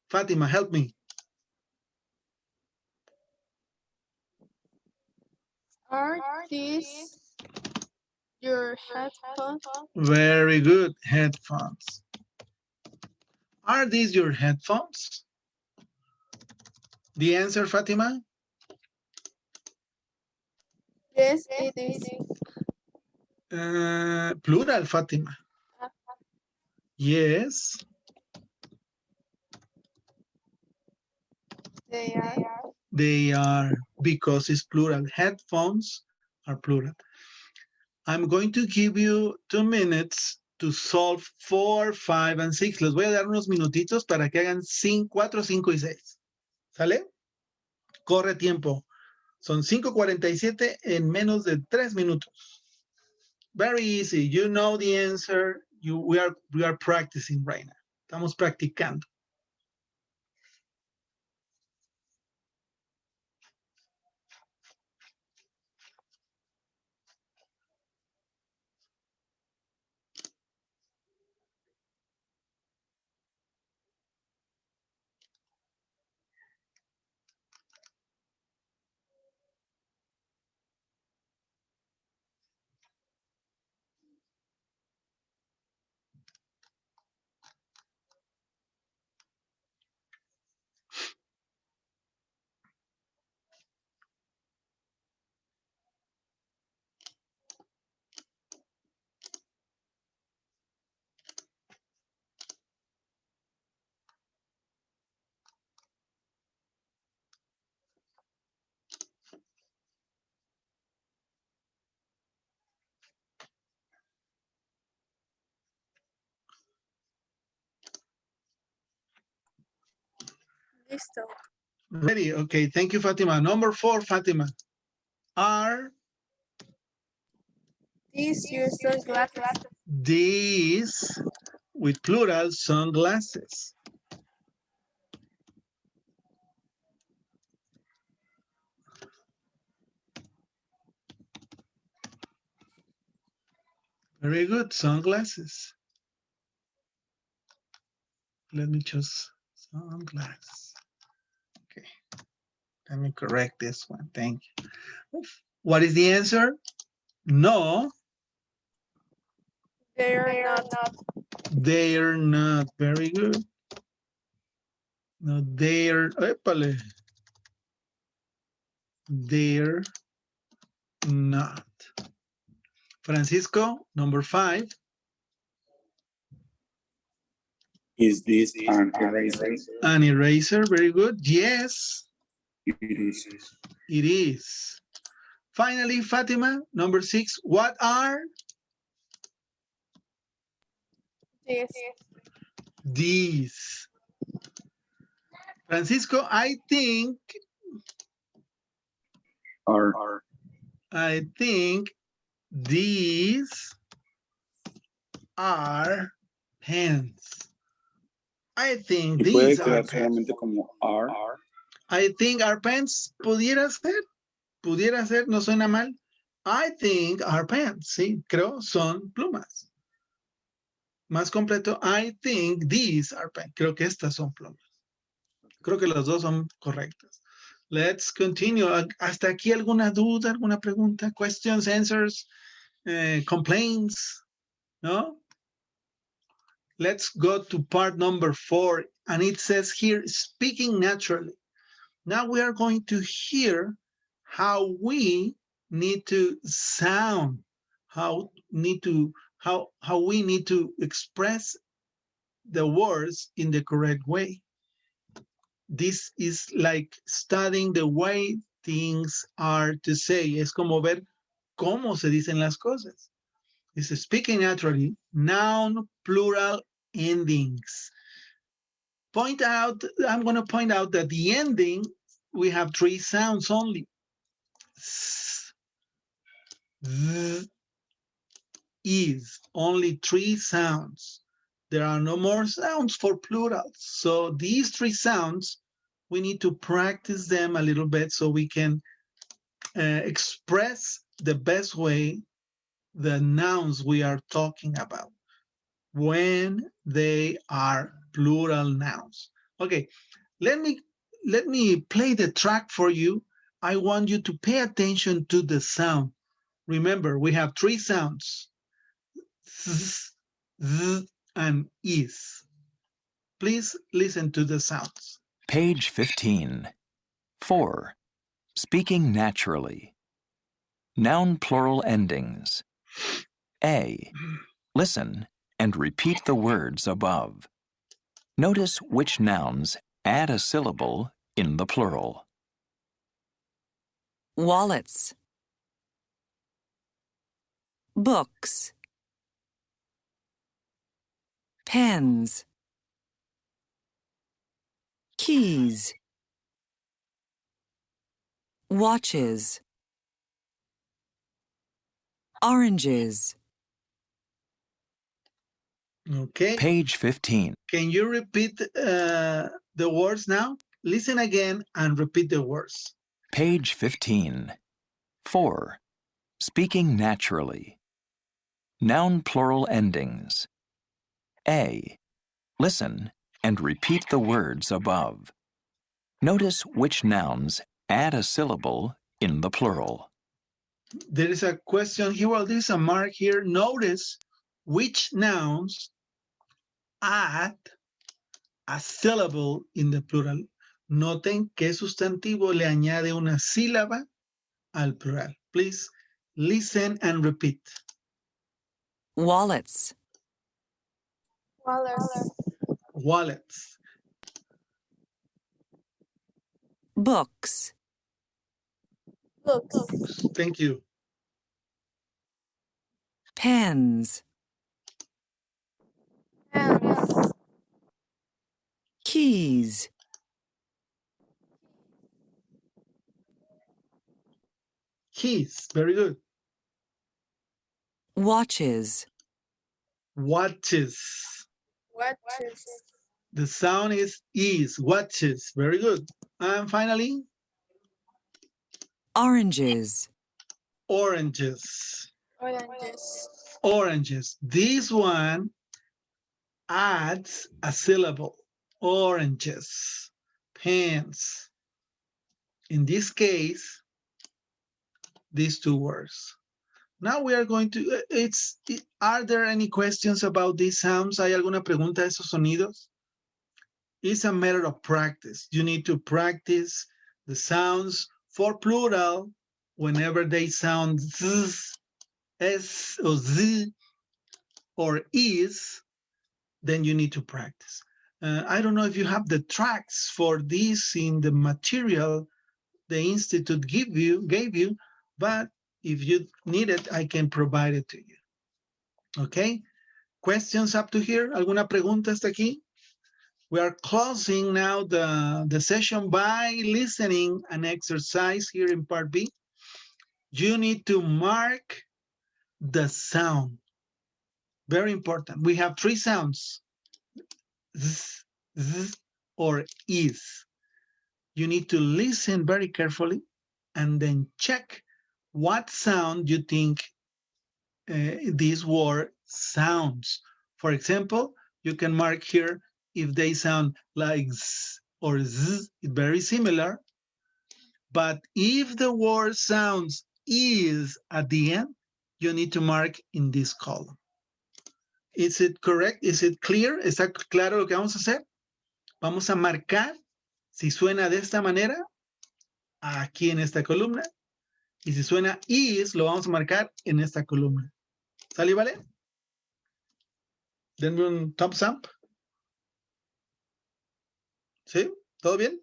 Fatima, help me. Are these your headphones? Very good, headphones. Are these your headphones? The answer, Fatima? Yes, it is. Plural, Fatima. Yes. They are. They are, because it's plural. Headphones are plural. I'm going to give you 2 minutes to solve 4, 5, and 6. Les voy a dar unos minutitos para que hagan 4, 5 y 6. ¿Sale? Corre tiempo. Son 5:47 en menos de 3 minutos. Very easy. You know the answer. We are practicing right now. Estamos practicando. Listo. Ready? Okay, thank you, Fatima. Number 4, Fatima. Are These your sunglasses. these, with plural, sunglasses? Very good, sunglasses. Let me choose sunglasses. Okay, let me correct this one. Thank you. What is the answer? No, They're not. they're not. Very good. No, they're, épale. They're not. Francisco, number 5. Is this an eraser? An eraser, very good. Yes, It is. it is. Finally, Fatima, number 6. What are These. these? Francisco, I think these are pens. I think Y puede these are quedar pens. solamente como are. I think our pens. Pudiera ser, no suena mal. I think our pens, sí, creo son plumas. Más completo, I think these are pens. Creo que estas son plumas. Creo que las dos son correctas. Let's continue. ¿Hasta aquí alguna duda, alguna pregunta? Questions, answers, complaints? No? Let's go to part number 4. And it says here, speaking naturally. Now we are going to hear how we need to sound, how we need to express the words in the correct way. This is like studying the way things are to say. Es como ver cómo se dicen las cosas. It's speaking naturally, noun, plural, endings. I'm going to point out that the ending, we have 3 sounds only. S, z, is, only 3 sounds. There are no more sounds for plurals. So these 3 sounds, we need to practice them a little bit so we can express the best way the nouns we are talking about when they are plural nouns. Okay, let me play the track for you. I want you to pay attention to the sound. Remember, we have 3 sounds, z, z, and is. Please listen to the sounds. Page 15. 4. Speaking naturally. Noun plural endings. A. Listen and repeat the words above. Notice which nouns add a syllable in the plural. Wallets. Books. pens, keys, watches, oranges, Okay. Page 15. Can you repeat the words now? Listen again and repeat the words. Page 15. 4. Speaking naturally. Noun plural endings. A. Listen and repeat the words above. Notice which nouns add a syllable in the plural. There is a question here. Well, there's a mark here. Notice which nouns add a syllable in the plural. Noten qué sustantivo le añade una sílaba al plural. Please listen and repeat. wallets, Wallets. Wallets, books, Books. thank you. pens, Pens. keys, Keys, very good. watches, Watches. Watches. The sound is, watches, very good. And finally, oranges, oranges. Oranges. Oranges. This one adds a syllable. Oranges. Pens. In this case, these two words. Now we are going to, are there any questions about these sounds? ¿Hay alguna pregunta de esos sonidos? It's a matter of practice. You need to practice the sounds for plural whenever they sound z, s, or z, or is, then you need to practice. I don't know if you have the tracks for this in the material the Institute gave you, but if you need it, I can provide it to you. Okay? Questions up to here? ¿Alguna pregunta hasta aquí? We are closing now the session by listening an exercise here in part B. You need to mark the sound. Very important. We have three sounds. Z, z, or is. You need to listen very carefully and then check what sound you think this word sounds. For example, you can mark here if they sound like z or z, very similar. But if the word sounds is at the end, you need to mark in this column. Is it correct? Is it clear? ¿Está claro lo que vamos a hacer? Vamos a marcar si suena de esta manera, aquí en esta columna, y si suena is, lo vamos a marcar en esta columna. ¿Sale y vale? Denme un thumbs up. ¿Sí? ¿Todo bien?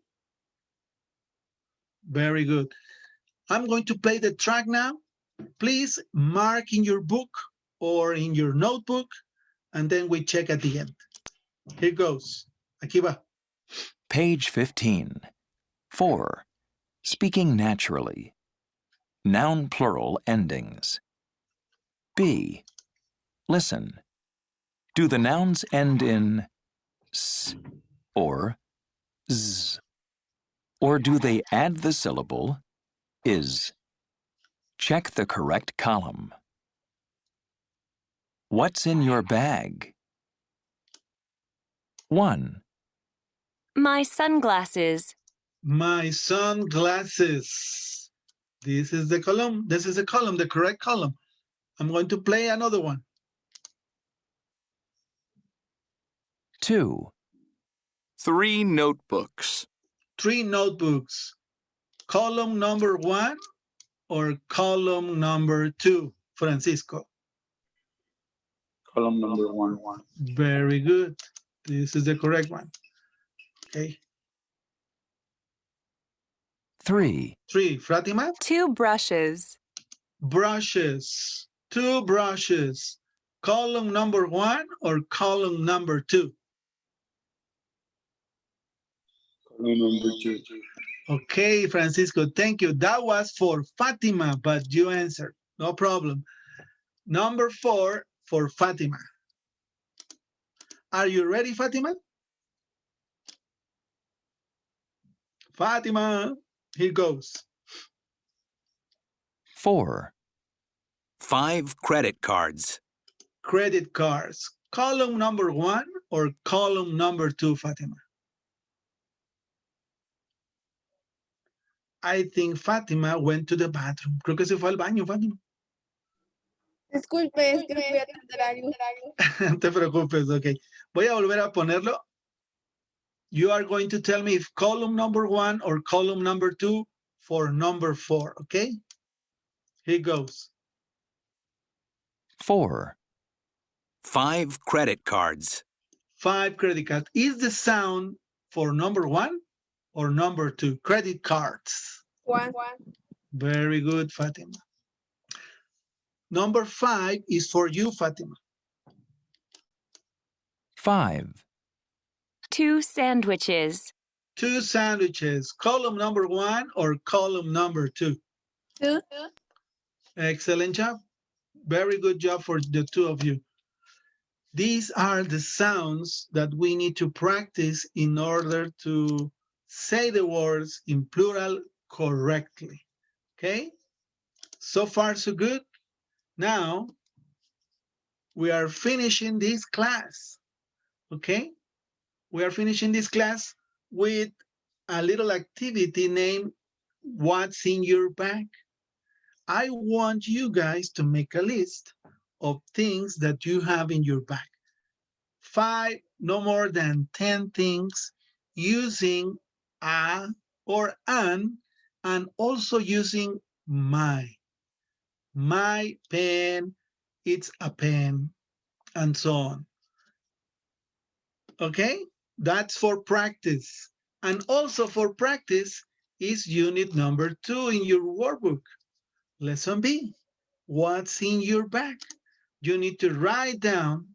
Very good. I'm going to play the track now. Please mark in your book or in your notebook, and then we check at the end. Here goes. Aquí va. Page 15. 4. Speaking naturally. Noun plural endings. B. Listen. Do the nouns end in s or z? Or do they add the syllable is? Check the correct column. What's in your bag? 1. My sunglasses. My sunglasses. This is the column. This is the column, the correct column. I'm going to play another one. 2. 3 notebooks. 3 notebooks. Column number 1 or column number 2, Francisco? Column number 1. Very good. This is the correct one. Okay. 3. 3, Fatima? 2 brushes. Brushes. 2 brushes. Column number 1 or column number 2? Column number 2. Okay, Francisco, thank you. That was for Fatima, but you answered. No problem. Number 4 for Fatima. Are you ready, Fatima? Fatima, here goes. 4. 5 credit cards. Credit cards. Column number 1 or column number 2, Fatima? I think Fatima went to the bathroom. Creo que se fue al baño, Fatima. Disculpe, es que fui a atender algo. No te preocupes, ok. Voy a volver a ponerlo. You are going to tell me if column number 1 or column number 2 for number 4, okay? Here goes. 4. 5 credit cards. 5 credit cards. Is the sound for number 1 or number 2? Credit cards. 1. Very good, Fatima. Number 5 is for you, Fatima. 5. 2 sandwiches. 2 sandwiches. Column number 1 or column number 2? 2. Excellent job. Very good job for the two of you. These are the sounds that we need to practice in order to say the words in plural correctly. Okay? So far, so good. Now, we are finishing this class. Okay? We are finishing this class with a little activity named What's in Your Bag? I want you guys to make a list of things that you have in your bag. 5, no more than 10 things using a or an, and also using my. My pen, it's a pen, and so on. Okay? That's for practice. And also for practice is unit number 2 in your workbook. Lesson B, what's in your bag? You need to write down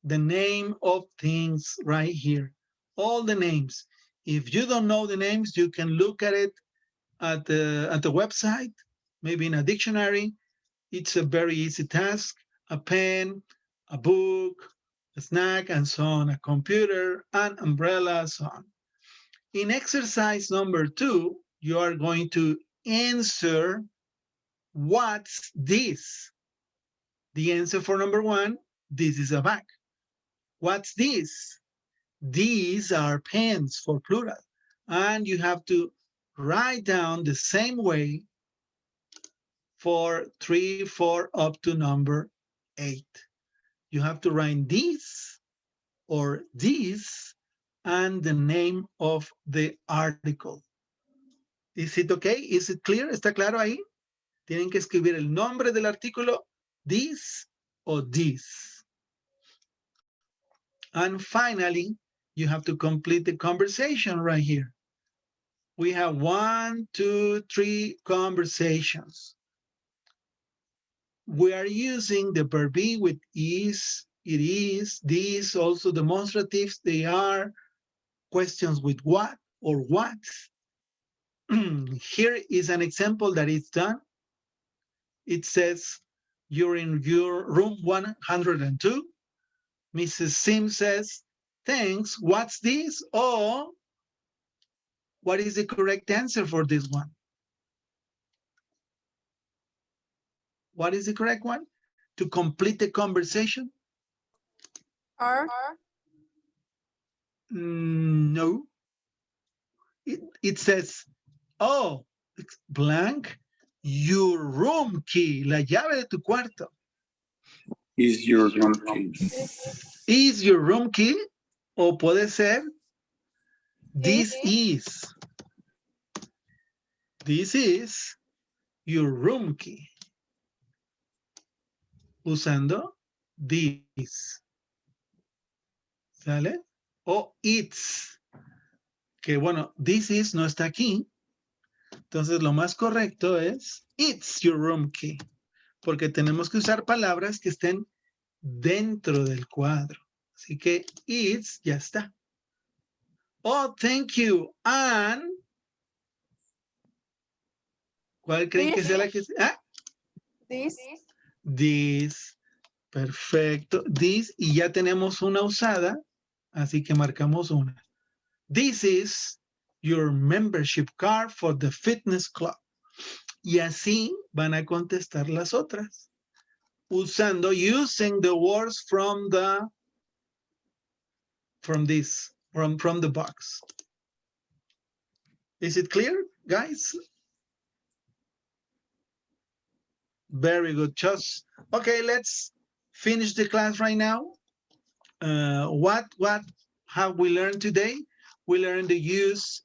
the name of things right here. All the names. If you don't know the names, you can look at it at the website, maybe in a dictionary. It's a very easy task. A pen, a book, a snack, and so on. A computer, an umbrella, so on. In exercise number 2, you are going to answer what's this? The answer for number 1, this is a bag. What's this? These are pens for plural. And you have to write down the same way for 3, 4, up to number 8. You have to write this or this and the name of the article. Is it okay? Is it clear? ¿Está claro ahí? Tienen que escribir el nombre del artículo, this or this. And finally, you have to complete the conversation right here. We have 1, 2, 3 conversations. We are using the verb be with is, it is, this, also demonstratives, they are, questions with what or what. Here is an example that is done. It says, you're in your room 102. Mrs. Sim says, thanks, what's this? Or, what is the correct answer for this one? What is the correct one? To complete the conversation? Are. No. It says, oh, blank, your room key, la llave de tu cuarto. Is your room key? Is your room key? O puede ser, this is. This is your room key. Usando this. ¿Sale? O it's. Que bueno, this is no está aquí. Entonces lo más correcto es it's your room key. Porque tenemos que usar palabras que estén dentro del cuadro. Así que it's ya está. Oh, thank you. And ¿cuál creen que sea la que ah? This. This. Perfecto. This y ya tenemos una usada, así que marcamos una. This is your membership card for the fitness club. Y así van a contestar las otras. Usando, using the words from the box. Is it clear, guys? Very good. Just okay, let's finish the class right now. What have we learned today? We learned the use,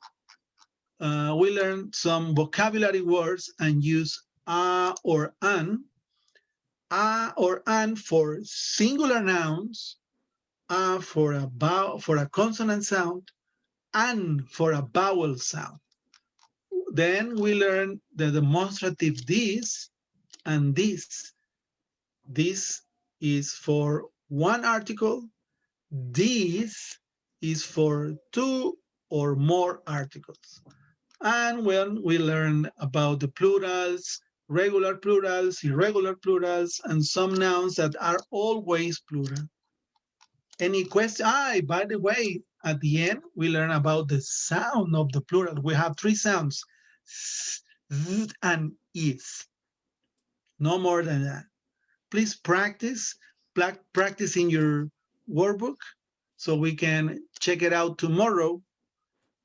we learned some vocabulary words and use a or an. A or an for singular nouns, a for a consonant sound, and for a vowel sound. Then we learn the demonstrative this and this. This is for one article. This is for two or more articles. And when we learn about the plurals, regular plurals, irregular plurals, and some nouns that are always plural. Any question? By the way, at the end, we learn about the sound of the plural. We have three sounds, s, z, and is. No more than that. Please practice in your workbook so we can check it out tomorrow.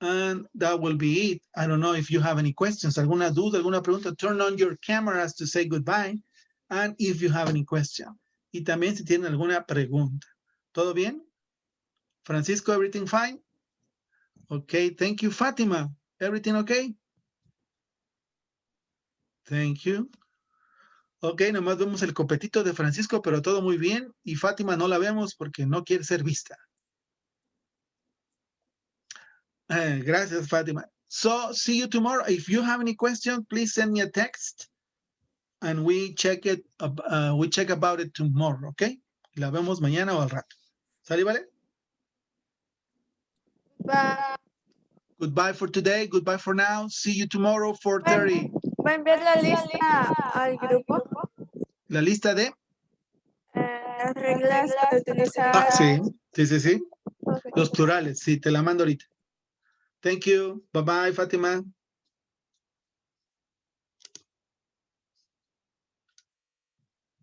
And that will be it. I don't know if you have any questions. ¿Alguna duda, alguna pregunta? Turn on your cameras to say goodbye. And if you have any question. Y también si tienen alguna pregunta. ¿Todo bien? Francisco, everything fine? Okay, thank you. Fatima, everything okay? Thank you. Ok, nomás vemos el copetito de Francisco, pero todo muy bien. Y Fátima no la vemos porque no quiere ser vista. Gracias, Fátima. So, see you tomorrow. If you have any question, please send me a text. And we check about it tomorrow, okay? La vemos mañana o al rato. ¿Sale, vale? Va Goodbye for today. Goodbye for now. See you tomorrow, 4:30. a enviar la lista al grupo. La lista de... Las reglas para utilizar. sí. Okay. Los plurales, sí, te la mando ahorita. Thank you. Bye-bye, Fátima.